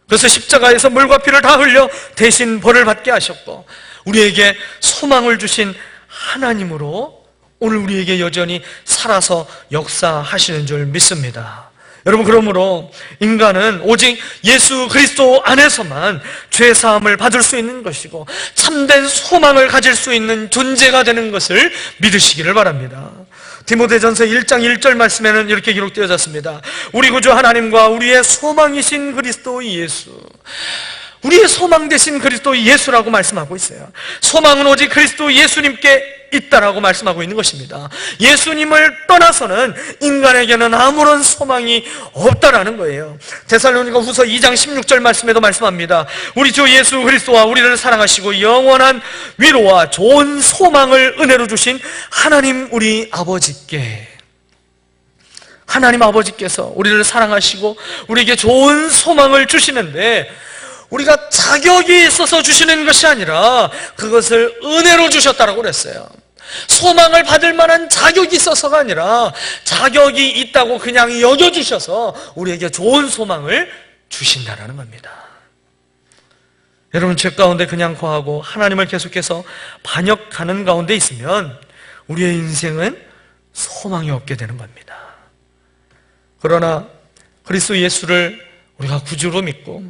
그래서 십자가에서 물과 피를 다 흘려 대신 벌을 받게 하셨고 우리에게 소망을 주신 하나님으로 오늘 우리에게 여전히 살아서 역사하시는 줄 믿습니다. 여러분, 그러므로 인간은 오직 예수 그리스도 안에서만 죄사함을 받을 수 있는 것이고 참된 소망을 가질 수 있는 존재가 되는 것을 믿으시기를 바랍니다. 디모데전서 1장 1절 말씀에는 이렇게 기록되어졌습니다. 우리 구주 하나님과 우리의 소망이신 그리스도 예수, 우리의 소망 되신 그리스도 예수라고 말씀하고 있어요. 소망은 오직 그리스도 예수님께 있다라고 말씀하고 있는 것입니다. 예수님을 떠나서는 인간에게는 아무런 소망이 없다라는 거예요. 데살로니가 후서 2장 16절 말씀에도 말씀합니다. 우리 주 예수 그리스도와 우리를 사랑하시고 영원한 위로와 좋은 소망을 은혜로 주신 하나님 우리 아버지께, 하나님 아버지께서 우리를 사랑하시고 우리에게 좋은 소망을 주시는데, 우리가 자격이 있어서 주시는 것이 아니라 그것을 은혜로 주셨다라고 그랬어요. 소망을 받을 만한 자격이 있어서가 아니라 자격이 있다고 그냥 여겨주셔서 우리에게 좋은 소망을 주신다라는 겁니다. 여러분, 죄 가운데 그냥 거하고 하나님을 계속해서 반역하는 가운데 있으면 우리의 인생은 소망이 없게 되는 겁니다. 그러나 그리스도 예수를 우리가 구주로 믿고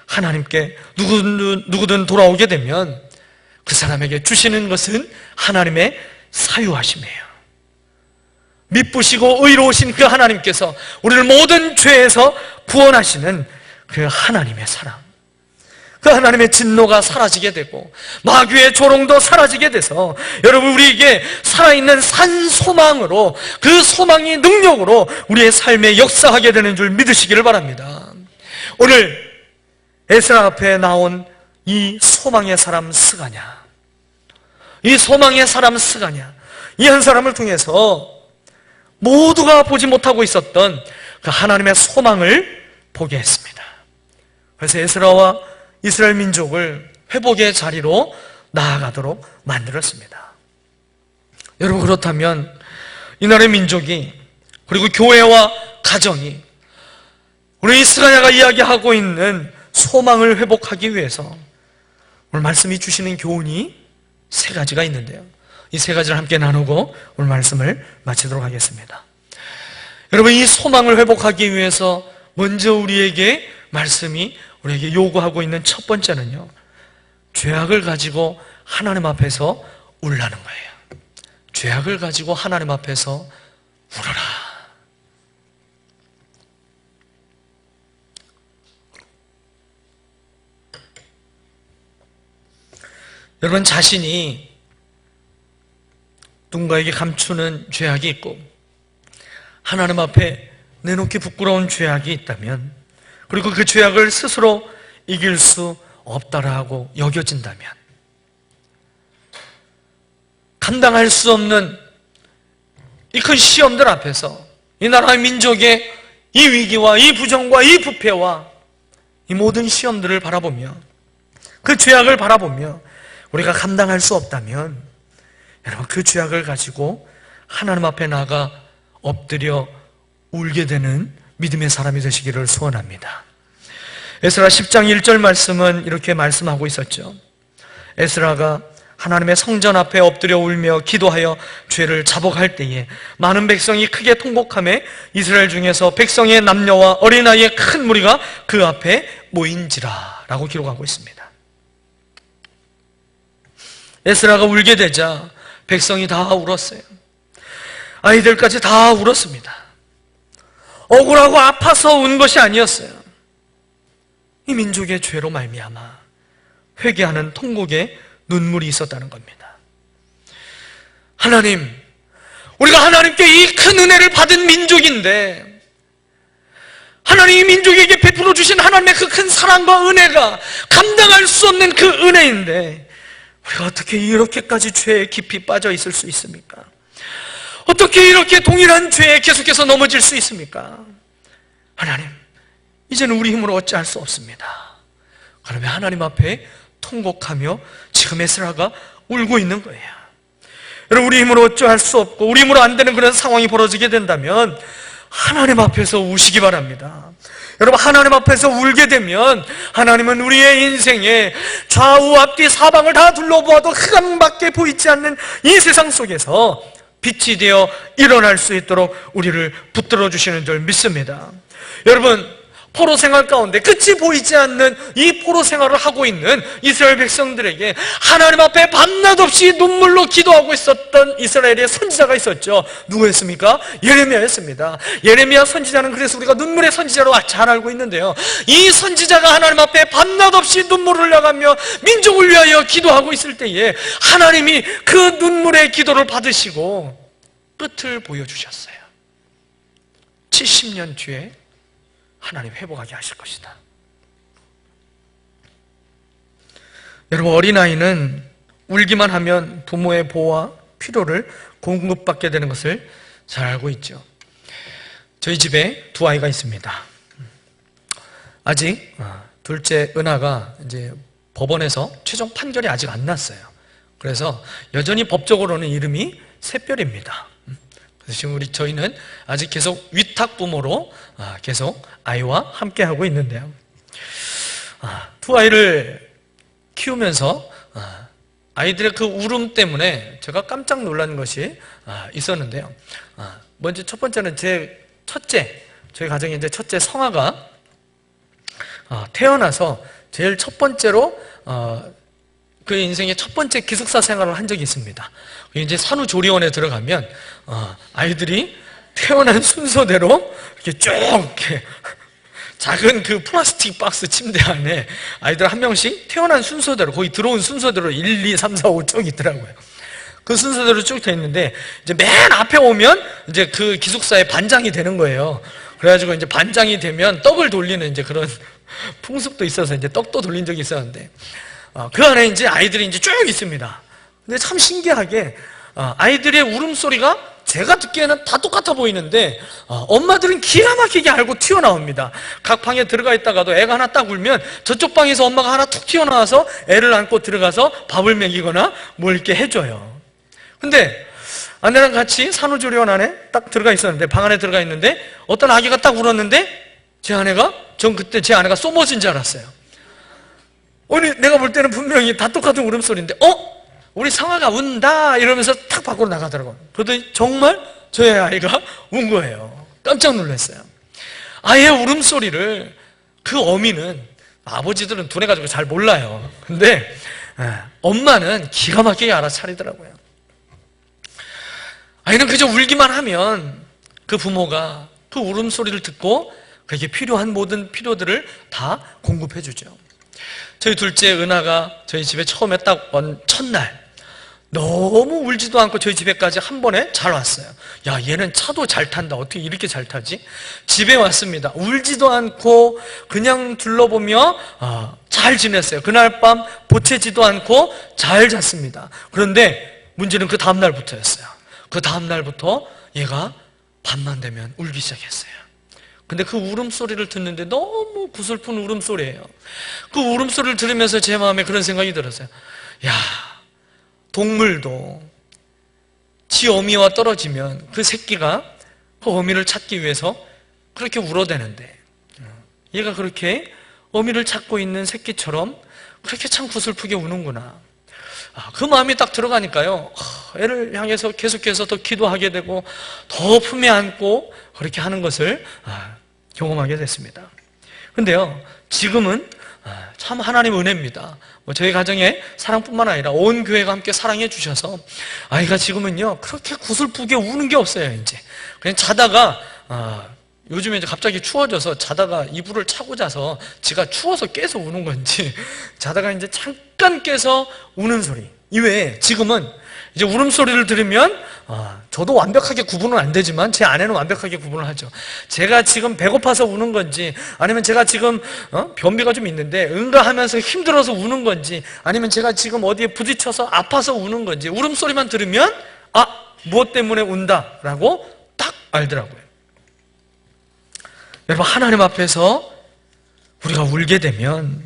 하나님께 누구든 돌아오게 되면 그 사람에게 주시는 것은 하나님의 사유하심이에요. 미쁘시고 의로우신 그 하나님께서 우리를 모든 죄에서 구원하시는 그 하나님의 사랑, 그 하나님의 진노가 사라지게 되고 마귀의 조롱도 사라지게 돼서 여러분, 우리에게 살아있는 산 소망으로, 그 소망이 능력으로 우리의 삶에 역사하게 되는 줄 믿으시기를 바랍니다. 오늘 에스라 앞에 나온 이 소망의 사람 스가랴, 이 소망의 사람 스가랴, 이 한 사람을 통해서 모두가 보지 못하고 있었던 그 하나님의 소망을 보게 했습니다. 그래서 에스라와 이스라엘 민족을 회복의 자리로 나아가도록 만들었습니다. 여러분, 그렇다면 이 나라의 민족이, 그리고 교회와 가정이 우리 스가랴가 이야기하고 있는 소망을 회복하기 위해서 오늘 말씀이 주시는 교훈이 세 가지가 있는데요, 이 세 가지를 함께 나누고 오늘 말씀을 마치도록 하겠습니다. 여러분, 이 소망을 회복하기 위해서 먼저 우리에게 말씀이 우리에게 요구하고 있는 첫 번째는요, 죄악을 가지고 하나님 앞에서 울라는 거예요. 죄악을 가지고 하나님 앞에서 울어라. 여러분, 자신이 누군가에게 감추는 죄악이 있고 하나님 앞에 내놓기 부끄러운 죄악이 있다면, 그리고 그 죄악을 스스로 이길 수 없다라고 여겨진다면, 감당할 수 없는 이 큰 시험들 앞에서 이 나라의 민족의 이 위기와 이 부정과 이 부패와 이 모든 시험들을 바라보며, 그 죄악을 바라보며 우리가 감당할 수 없다면, 여러분, 그 죄악을 가지고 하나님 앞에 나가 엎드려 울게 되는 믿음의 사람이 되시기를 소원합니다. 에스라 10장 1절 말씀은 이렇게 말씀하고 있었죠. 에스라가 하나님의 성전 앞에 엎드려 울며 기도하여 죄를 자복할 때에 많은 백성이 크게 통곡하며 이스라엘 중에서 백성의 남녀와 어린아이의 큰 무리가 그 앞에 모인지라 라고 기록하고 있습니다. 에스라가 울게 되자 백성이 다 울었어요. 아이들까지 다 울었습니다. 억울하고 아파서 운 것이 아니었어요. 이 민족의 죄로 말미암아 회개하는 통곡의 눈물이 있었다는 겁니다. 하나님, 우리가 하나님께 이 큰 은혜를 받은 민족인데, 하나님 이 민족에게 베풀어 주신 하나님의 그 큰 사랑과 은혜가 감당할 수 없는 그 은혜인데, 우리가 어떻게 이렇게까지 죄에 깊이 빠져 있을 수 있습니까? 어떻게 이렇게 동일한 죄에 계속해서 넘어질 수 있습니까? 하나님, 이제는 우리 힘으로 어찌할 수 없습니다. 그러면 하나님 앞에 통곡하며 지금 에스라가 울고 있는 거예요. 여러분, 우리 힘으로 어찌할 수 없고 우리 힘으로 안 되는 그런 상황이 벌어지게 된다면 하나님 앞에서 우시기 바랍니다. 여러분, 하나님 앞에서 울게 되면 하나님은 우리의 인생에 좌우 앞뒤 사방을 다 둘러보아도 흑암밖에 보이지 않는 이 세상 속에서 빛이 되어 일어날 수 있도록 우리를 붙들어 주시는 줄 믿습니다. 여러분, 포로 생활 가운데 끝이 보이지 않는 이 포로 생활을 하고 있는 이스라엘 백성들에게 하나님 앞에 밤낮 없이 눈물로 기도하고 있었던 이스라엘의 선지자가 있었죠. 누구였습니까? 예레미야였습니다. 예레미야 선지자는 그래서 우리가 눈물의 선지자로 잘 알고 있는데요, 이 선지자가 하나님 앞에 밤낮 없이 눈물을 흘려가며 민족을 위하여 기도하고 있을 때에 하나님이 그 눈물의 기도를 받으시고 끝을 보여주셨어요. 70년 뒤에 하나님 회복하게 하실 것이다. 여러분, 어린아이는 울기만 하면 부모의 보호와 필요를 공급받게 되는 것을 잘 알고 있죠. 저희 집에 두 아이가 있습니다. 아직 둘째 은하가 이제 법원에서 최종 판결이 아직 안 났어요. 그래서 여전히 법적으로는 이름이 샛별입니다. 그래서 지금 저희는 아직 계속 위탁 부모로 계속 아이와 함께 하고 있는데요, 두 아이를 키우면서 아이들의 그 울음 때문에 제가 깜짝 놀란 것이 있었는데요. 먼저 첫 번째는 제 첫째, 저희 가정에 이제 첫째 성아가 태어나서 제일 첫 번째로 그 인생의 첫 번째 기숙사 생활을 한 적이 있습니다. 이제 산후조리원에 들어가면 아이들이 태어난 순서대로 이렇게 쭉 이렇게 작은 그 플라스틱 박스 침대 안에 아이들 한 명씩 태어난 순서대로, 거기 들어온 순서대로 1, 2, 3, 4, 5 쭉 있더라고요. 그 순서대로 쭉 돼 있는데 이제 맨 앞에 오면 이제 그 기숙사의 반장이 되는 거예요. 그래가지고 이제 반장이 되면 떡을 돌리는 이제 그런 풍습도 있어서 이제 떡도 돌린 적이 있었는데, 그 안에 이제 아이들이 이제 쭉 있습니다. 근데 참 신기하게 아이들의 울음소리가 제가 듣기에는 다 똑같아 보이는데 엄마들은 기가 막히게 알고 튀어나옵니다. 각 방에 들어가 있다가도 애가 하나 딱 울면 저쪽 방에서 엄마가 하나 툭 튀어나와서 애를 안고 들어가서 밥을 먹이거나 뭘 이렇게 해줘요. 근데 아내랑 같이 산후조리원 안에 딱 들어가 있었는데, 방 안에 들어가 있는데 어떤 아기가 딱 울었는데 전 그때 제 아내가 쏘머진 줄 알았어요. 아니, 내가 볼 때는 분명히 다 똑같은 울음소리인데 우리 성아가 운다 이러면서 탁 밖으로 나가더라고요. 그러더니 정말 저희 아이가 운 거예요. 깜짝 놀랐어요. 아이의 울음소리를 그 어미는, 아버지들은 둔해가지고 잘 몰라요. 근데 엄마는 기가 막히게 알아차리더라고요. 아이는 그저 울기만 하면 그 부모가 그 울음소리를 듣고 그에게 필요한 모든 필요들을 다 공급해 주죠. 저희 둘째 은하가 저희 집에 처음에 딱 온 첫날 너무 울지도 않고 저희 집에까지 한 번에 잘 왔어요. 야, 얘는 차도 잘 탄다. 어떻게 이렇게 잘 타지? 집에 왔습니다. 울지도 않고 그냥 둘러보며 잘 지냈어요. 그날 밤 보채지도 않고 잘 잤습니다. 그런데 문제는 그 다음날부터였어요. 그 다음날부터 얘가 밤만 되면 울기 시작했어요. 근데 그 울음소리를 듣는데 너무 구슬픈 울음소리예요. 그 울음소리를 들으면서 제 마음에 그런 생각이 들었어요. 야, 동물도 지 어미와 떨어지면 그 새끼가 그 어미를 찾기 위해서 그렇게 울어대는데 얘가 그렇게 어미를 찾고 있는 새끼처럼 그렇게 참 구슬프게 우는구나. 그 마음이 딱 들어가니까요, 애를 향해서 계속해서 더 기도하게 되고 더 품에 안고 그렇게 하는 것을 경험하게 됐습니다. 근데요, 지금은 참 하나님의 은혜입니다. 저희 가정의 사랑뿐만 아니라 온 교회가 함께 사랑해 주셔서 아이가 지금은요 그렇게 구슬프게 우는 게 없어요. 이제 그냥 자다가 요즘에 이제 갑자기 추워져서 자다가 이불을 차고 자서 지가 추워서 깨서 우는 건지 자다가 이제 잠깐 깨서 우는 소리 이외에 지금은 이제 울음소리를 들으면 저도 완벽하게 구분은 안 되지만 제 아내는 완벽하게 구분을 하죠. 제가 지금 배고파서 우는 건지, 아니면 제가 지금 변비가 좀 있는데 응가하면서 힘들어서 우는 건지, 아니면 제가 지금 어디에 부딪혀서 아파서 우는 건지 울음소리만 들으면 무엇 때문에 운다라고 딱 알더라고요. 여러분, 하나님 앞에서 우리가 울게 되면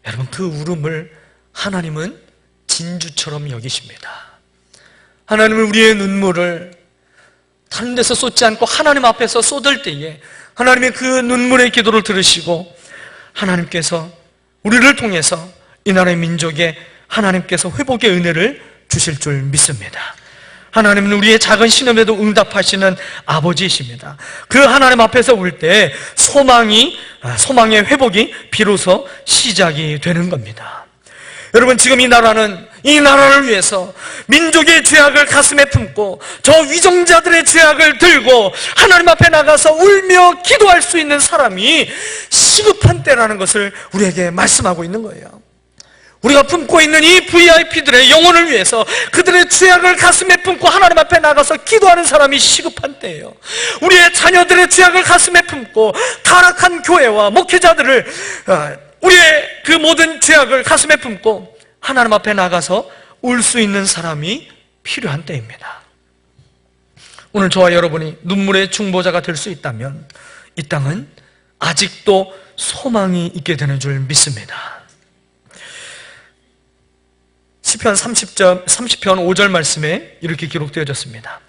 여러분 그 울음을 하나님은 진주처럼 여기십니다. 하나님은 우리의 눈물을 다른 데서 쏟지 않고 하나님 앞에서 쏟을 때에 하나님의 그 눈물의 기도를 들으시고 하나님께서 우리를 통해서 이 나라의 민족에 하나님께서 회복의 은혜를 주실 줄 믿습니다. 하나님은 우리의 작은 신음에도 응답하시는 아버지이십니다. 그 하나님 앞에서 올 때 소망의 회복이 비로소 시작이 되는 겁니다. 여러분, 지금 이 나라를 위해서 민족의 죄악을 가슴에 품고 저 위정자들의 죄악을 들고 하나님 앞에 나가서 울며 기도할 수 있는 사람이 시급한 때라는 것을 우리에게 말씀하고 있는 거예요. 우리가 품고 있는 이 VIP들의 영혼을 위해서 그들의 죄악을 가슴에 품고 하나님 앞에 나가서 기도하는 사람이 시급한 때예요. 우리의 자녀들의 죄악을 가슴에 품고 타락한 교회와 목회자들을 우리의 그 모든 죄악을 가슴에 품고 하나님 앞에 나가서 울 수 있는 사람이 필요한 때입니다. 오늘 저와 여러분이 눈물의 중보자가 될 수 있다면 이 땅은 아직도 소망이 있게 되는 줄 믿습니다. 시편 30편 5절 말씀에 이렇게 기록되어졌습니다.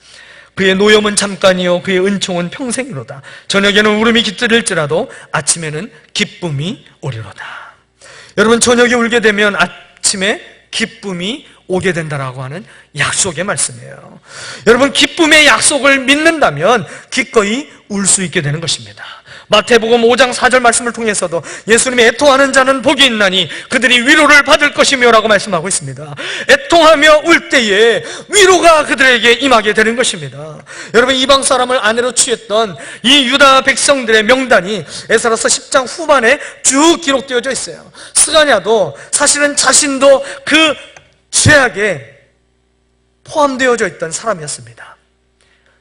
그의 노염은 잠깐이요 그의 은총은 평생이로다. 저녁에는 울음이 깃들일지라도 아침에는 기쁨이 오리로다. 여러분, 저녁에 울게 되면 아침에 기쁨이 오게 된다라고 하는 약속의 말씀이에요. 여러분, 기쁨의 약속을 믿는다면 기꺼이 울 수 있게 되는 것입니다. 마태복음 5장 4절 말씀을 통해서도 예수님이 애통하는 자는 복이 있나니 그들이 위로를 받을 것이며 라고 말씀하고 있습니다. 애통하며 울 때에 위로가 그들에게 임하게 되는 것입니다. 여러분, 이방 사람을 아내로 취했던 이 유다 백성들의 명단이 에스라서 10장 후반에 쭉 기록되어져 있어요. 스가랴도 사실은 자신도 그 죄악에 포함되어져 있던 사람이었습니다.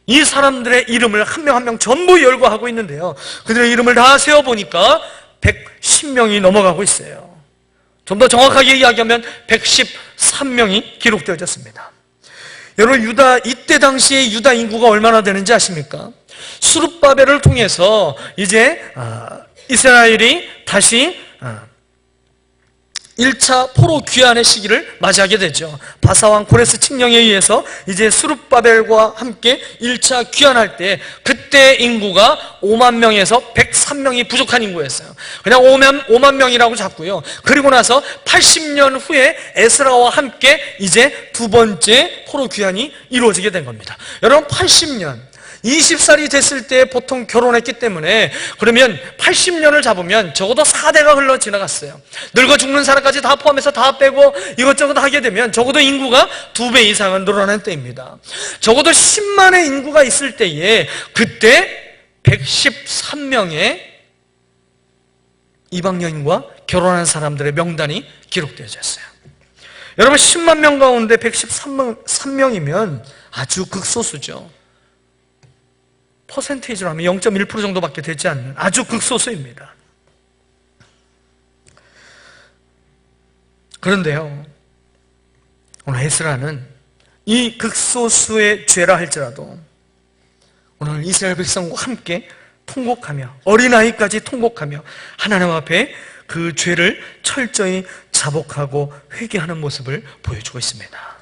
이 사람들의 이름을 한 명 한 명 전부 열거하고 있는데요, 그들의 이름을 다 세어보니까 110명이 넘어가고 있어요. 좀 더 정확하게 이야기하면 113명이 기록되어졌습니다. 여러분, 이때 당시에 유다 인구가 얼마나 되는지 아십니까? 수룹바벨을 통해서 이제 이스라엘이 다시 1차 포로 귀환의 시기를 맞이하게 되죠. 바사왕 고레스 칙령에 의해서 이제 수룹바벨과 함께 1차 귀환할 때 그때 인구가 5만 명에서 103명이 부족한 인구였어요. 그냥 5만 명이라고 잡고요. 그리고 나서 80년 후에 에스라와 함께 이제 두 번째 포로 귀환이 이루어지게 된 겁니다. 여러분, 80년 20살이 됐을 때 보통 결혼했기 때문에 그러면 80년을 잡으면 적어도 4대가 흘러 지나갔어요. 늙어 죽는 사람까지 다 포함해서 다 빼고 이것저것 하게 되면 적어도 인구가 2배 이상은 늘어난 때입니다. 적어도 10만의 인구가 있을 때에 그때 113명의 이방 여인과 결혼한 사람들의 명단이 기록되어졌어요. 여러분, 10만 명 가운데 113명이면 아주 극소수죠. 퍼센테이지로 하면 0.1% 정도밖에 되지 않는 아주 극소수입니다. 그런데요, 오늘 에스라는 이 극소수의 죄라 할지라도 오늘 이스라엘 백성과 함께 통곡하며 어린아이까지 통곡하며 하나님 앞에 그 죄를 철저히 자복하고 회개하는 모습을 보여주고 있습니다.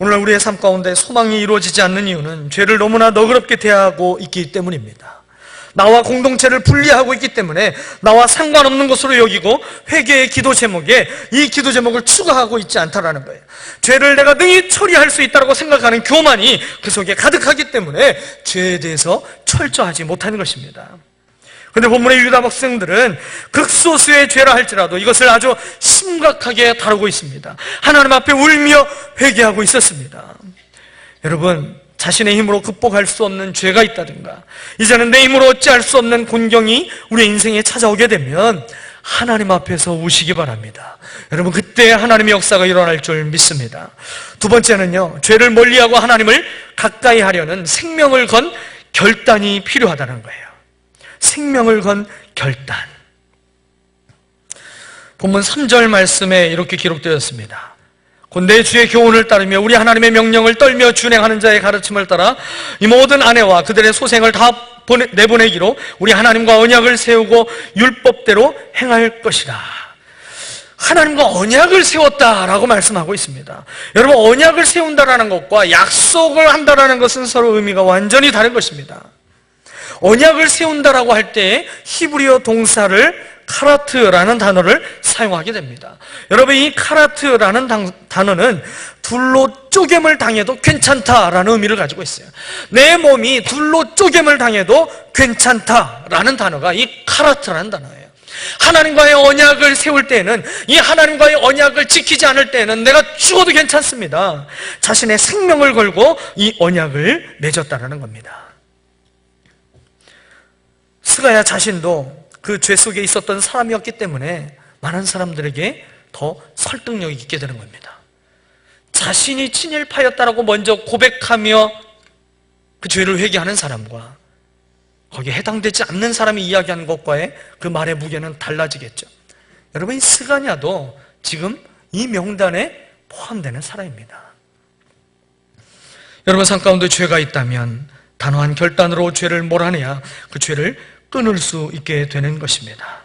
오늘 우리의 삶 가운데 소망이 이루어지지 않는 이유는 죄를 너무나 너그럽게 대하고 있기 때문입니다. 나와 공동체를 분리하고 있기 때문에 나와 상관없는 것으로 여기고 회개의 기도 제목에 이 기도 제목을 추가하고 있지 않다라는 거예요. 죄를 내가 능히 처리할 수 있다고 생각하는 교만이 그 속에 가득하기 때문에 죄에 대해서 철저하지 못하는 것입니다. 그런데 본문의 유다 백성들은 극소수의 죄라 할지라도 이것을 아주 심각하게 다루고 있습니다. 하나님 앞에 울며 회개하고 있었습니다. 여러분, 자신의 힘으로 극복할 수 없는 죄가 있다든가 이제는 내 힘으로 어찌할 수 없는 곤경이 우리의 인생에 찾아오게 되면 하나님 앞에서 우시기 바랍니다. 여러분, 그때 하나님의 역사가 일어날 줄 믿습니다. 두 번째는요, 죄를 멀리하고 하나님을 가까이 하려는 생명을 건 결단이 필요하다는 거예요. 생명을 건 결단. 본문 3절 말씀에 이렇게 기록되었습니다. 곧 내 주의 교훈을 따르며 우리 하나님의 명령을 떨며 준행하는 자의 가르침을 따라 이 모든 아내와 그들의 소생을 다 내보내기로 우리 하나님과 언약을 세우고 율법대로 행할 것이라. 하나님과 언약을 세웠다라고 말씀하고 있습니다. 여러분, 언약을 세운다라는 것과 약속을 한다라는 것은 서로 의미가 완전히 다른 것입니다. 언약을 세운다라고 할 때 히브리어 동사를 카라트라는 단어를 사용하게 됩니다. 여러분, 이 카라트라는 단어는 둘로 쪼갰을 당해도 괜찮다라는 의미를 가지고 있어요. 내 몸이 둘로 쪼갰을 당해도 괜찮다라는 단어가 이 카라트라는 단어예요. 하나님과의 언약을 세울 때는, 이 하나님과의 언약을 지키지 않을 때는 내가 죽어도 괜찮습니다. 자신의 생명을 걸고 이 언약을 맺었다는 겁니다. 스가랴 자신도 그 죄 속에 있었던 사람이었기 때문에 많은 사람들에게 더 설득력이 있게 되는 겁니다. 자신이 친일파였다라고 먼저 고백하며 그 죄를 회개하는 사람과 거기에 해당되지 않는 사람이 이야기하는 것과의 그 말의 무게는 달라지겠죠. 여러분, 이 스가랴도 지금 이 명단에 포함되는 사람입니다. 여러분 삶 가운데 죄가 있다면 단호한 결단으로 죄를 몰아내야 그 죄를 끊을 수 있게 되는 것입니다.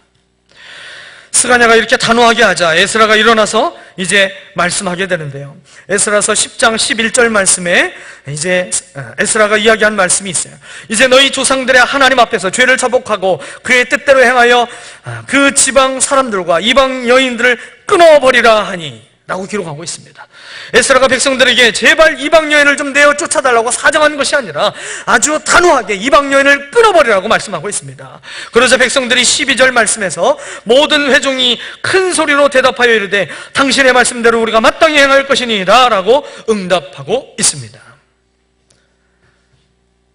스가랴가 이렇게 단호하게 하자 에스라가 일어나서 이제 말씀하게 되는데요. 에스라서 10장 11절 말씀에 이제 에스라가 이야기한 말씀이 있어요. 이제 너희 조상들의 하나님 앞에서 죄를 자복하고 그의 뜻대로 행하여 그 지방 사람들과 이방 여인들을 끊어버리라 하니 라고 기록하고 있습니다. 에스라가 백성들에게 제발 이방 여인을 좀 내어 쫓아달라고 사정한 것이 아니라 아주 단호하게 이방 여인을 끊어버리라고 말씀하고 있습니다. 그러자 백성들이 12절 말씀에서 모든 회중이 큰 소리로 대답하여 이르되 당신의 말씀대로 우리가 마땅히 행할 것이니이다 라고 응답하고 있습니다.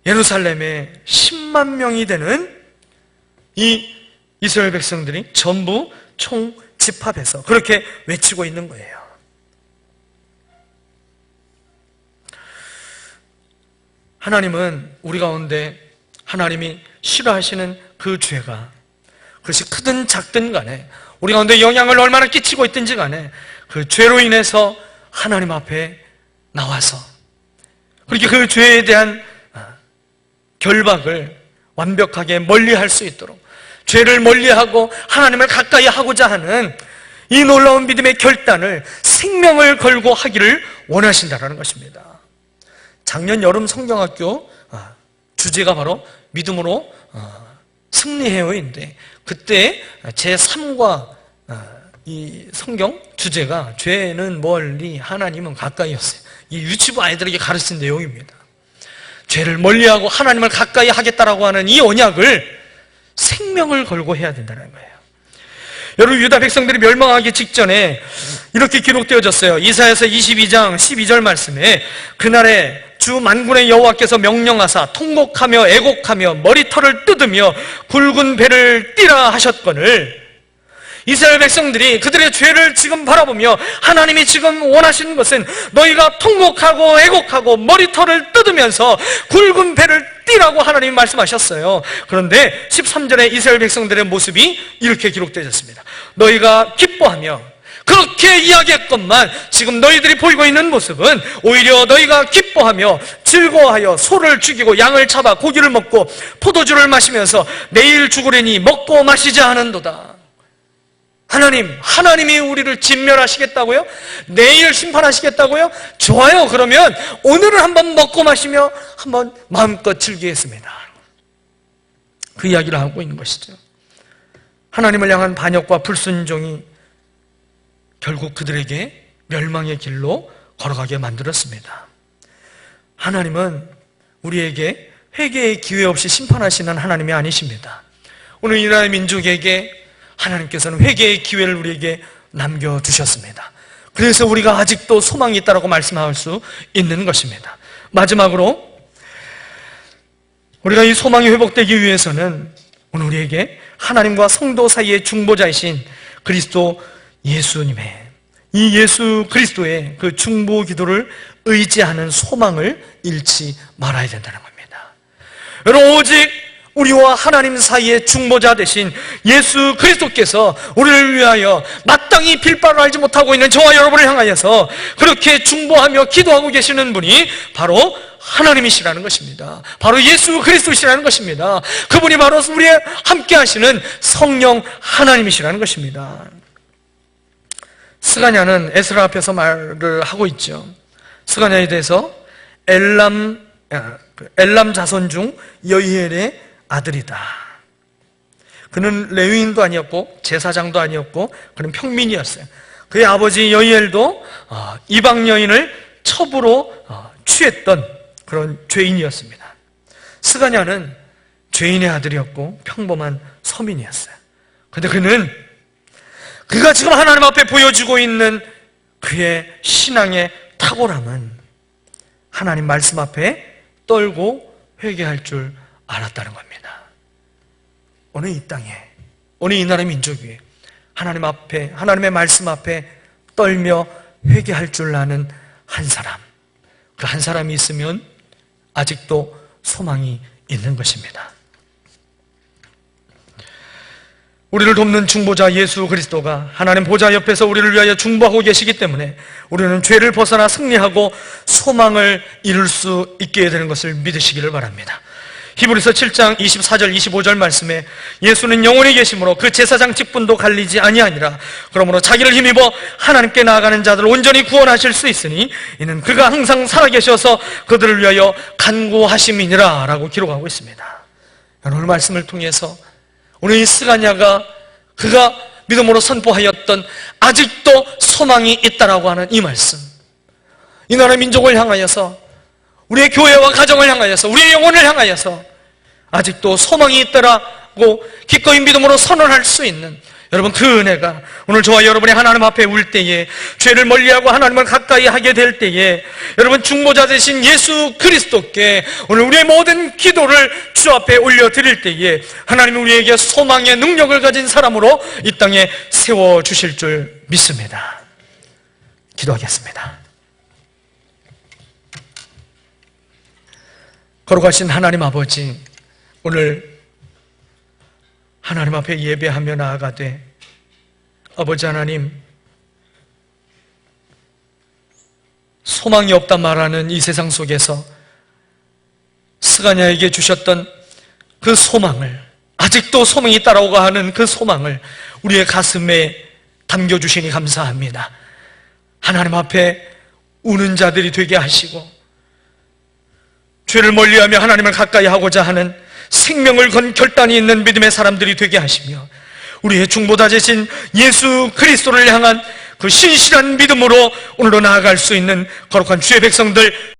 예루살렘에 10만 명이 되는 이 이스라엘 백성들이 전부 총 집합해서 그렇게 외치고 있는 거예요. 하나님은 우리 가운데 하나님이 싫어하시는 그 죄가 그것이 크든 작든 간에 우리 가운데 영향을 얼마나 끼치고 있든지 간에 그 죄로 인해서 하나님 앞에 나와서 그렇게 그 죄에 대한 결박을 완벽하게 멀리할 수 있도록 죄를 멀리하고 하나님을 가까이 하고자 하는 이 놀라운 믿음의 결단을 생명을 걸고 하기를 원하신다는 것입니다. 작년 여름 성경학교 주제가 바로 믿음으로 승리해요인데 그때 제3과 이 성경 주제가 죄는 멀리 하나님은 가까이였어요. 이 유치부 아이들에게 가르친 내용입니다. 죄를 멀리하고 하나님을 가까이 하겠다라고 하는 이 언약을 생명을 걸고 해야 된다는 거예요. 여러분, 유다 백성들이 멸망하기 직전에 이렇게 기록되어졌어요. 이사야서 22장 12절 말씀에 그날에 주 만군의 여호와께서 명령하사 통곡하며 애곡하며 머리털을 뜯으며 굵은 배를 띠라 하셨거늘 이스라엘 백성들이 그들의 죄를 지금 바라보며 하나님이 지금 원하시는 것은 너희가 통곡하고 애곡하고 머리털을 뜯으면서 굵은 배를 띠라고 하나님이 말씀하셨어요. 그런데 13절에 이스라엘 백성들의 모습이 이렇게 기록되어졌습니다. 너희가 기뻐하며 그렇게 이야기했건만 지금 너희들이 보이고 있는 모습은 오히려 너희가 기뻐하며 즐거워하여 소를 죽이고 양을 잡아 고기를 먹고 포도주를 마시면서 내일 죽으려니 먹고 마시자 하는도다. 하나님이 우리를 진멸하시겠다고요? 내일 심판하시겠다고요? 좋아요. 그러면 오늘은 한번 먹고 마시며 한번 마음껏 즐기겠습니다. 그 이야기를 하고 있는 것이죠. 하나님을 향한 반역과 불순종이 결국 그들에게 멸망의 길로 걸어가게 만들었습니다. 하나님은 우리에게 회개의 기회 없이 심판하시는 하나님이 아니십니다. 오늘 이 나라의 민족에게 하나님께서는 회개의 기회를 우리에게 남겨주셨습니다. 그래서 우리가 아직도 소망이 있다고 말씀할 수 있는 것입니다. 마지막으로 우리가 이 소망이 회복되기 위해서는 오늘 우리에게 하나님과 성도 사이의 중보자이신 그리스도 예수님의 이 예수 그리스도의 그 중보 기도를 의지하는 소망을 잃지 말아야 된다는 겁니다. 여러분, 오직 우리와 하나님 사이의 중보자 되신 예수 그리스도께서 우리를 위하여 마땅히 빌바를 알지 못하고 있는 저와 여러분을 향하여서 그렇게 중보하며 기도하고 계시는 분이 바로 하나님이시라는 것입니다. 바로 예수 그리스도시라는 것입니다. 그분이 바로 우리와 함께 하시는 성령 하나님이시라는 것입니다. 스가냐는 에스라 앞에서 말을 하고 있죠. 스가냐에 대해서 엘람 자손 중 여히엘의 아들이다. 그는 레위인도 아니었고 제사장도 아니었고 그는 평민이었어요. 그의 아버지 여이엘도 이방 여인을 첩으로 취했던 그런 죄인이었습니다. 스가냐는 죄인의 아들이었고 평범한 서민이었어요. 그런데 그가 지금 하나님 앞에 보여주고 있는 그의 신앙의 탁월함은 하나님 말씀 앞에 떨고 회개할 줄 알았다는 겁니다. 오늘 이 땅에, 오늘 이 나라 민족 위에 하나님 앞에, 하나님의 말씀 앞에 떨며 회개할 줄 아는 한 사람, 그 한 사람이 있으면 아직도 소망이 있는 것입니다. 우리를 돕는 중보자 예수 그리스도가 하나님 보좌 옆에서 우리를 위하여 중보하고 계시기 때문에 우리는 죄를 벗어나 승리하고 소망을 이룰 수 있게 되는 것을 믿으시기를 바랍니다. 히브리서 7장 24절 25절 말씀에 예수는 영원히 계시므로 그 제사장 직분도 갈리지 아니하니라. 그러므로 자기를 힘입어 하나님께 나아가는 자들을 온전히 구원하실 수 있으니 이는 그가 항상 살아계셔서 그들을 위하여 간구하심이니라 라고 기록하고 있습니다. 오늘 말씀을 통해서 오늘 이 스가냐가 그가 믿음으로 선포하였던 아직도 소망이 있다라고 하는 이 말씀, 이 나라 민족을 향하여서, 우리의 교회와 가정을 향하여서, 우리의 영혼을 향하여서 아직도 소망이 있다라고 기꺼이 믿음으로 선언할 수 있는 여러분 그 은혜가 오늘 저와 여러분이 하나님 앞에 올 때에, 죄를 멀리하고 하나님을 가까이 하게 될 때에 여러분 중보자 되신 예수 그리스도께 오늘 우리의 모든 기도를 주 앞에 올려드릴 때에 하나님이 우리에게 소망의 능력을 가진 사람으로 이 땅에 세워주실 줄 믿습니다. 기도하겠습니다. 거룩하신 하나님 아버지, 오늘 하나님 앞에 예배하며 나아가되 아버지 하나님, 소망이 없다 말하는 이 세상 속에서 스가냐에게 주셨던 그 소망을, 아직도 소망이 있다라고 하는 그 소망을 우리의 가슴에 담겨주시니 감사합니다. 하나님 앞에 우는 자들이 되게 하시고 죄를 멀리하며 하나님을 가까이 하고자 하는 생명을 건 결단이 있는 믿음의 사람들이 되게 하시며 우리의 중보자 되신 예수 그리스도를 향한 그 신실한 믿음으로 오늘도 나아갈 수 있는 거룩한 주의 백성들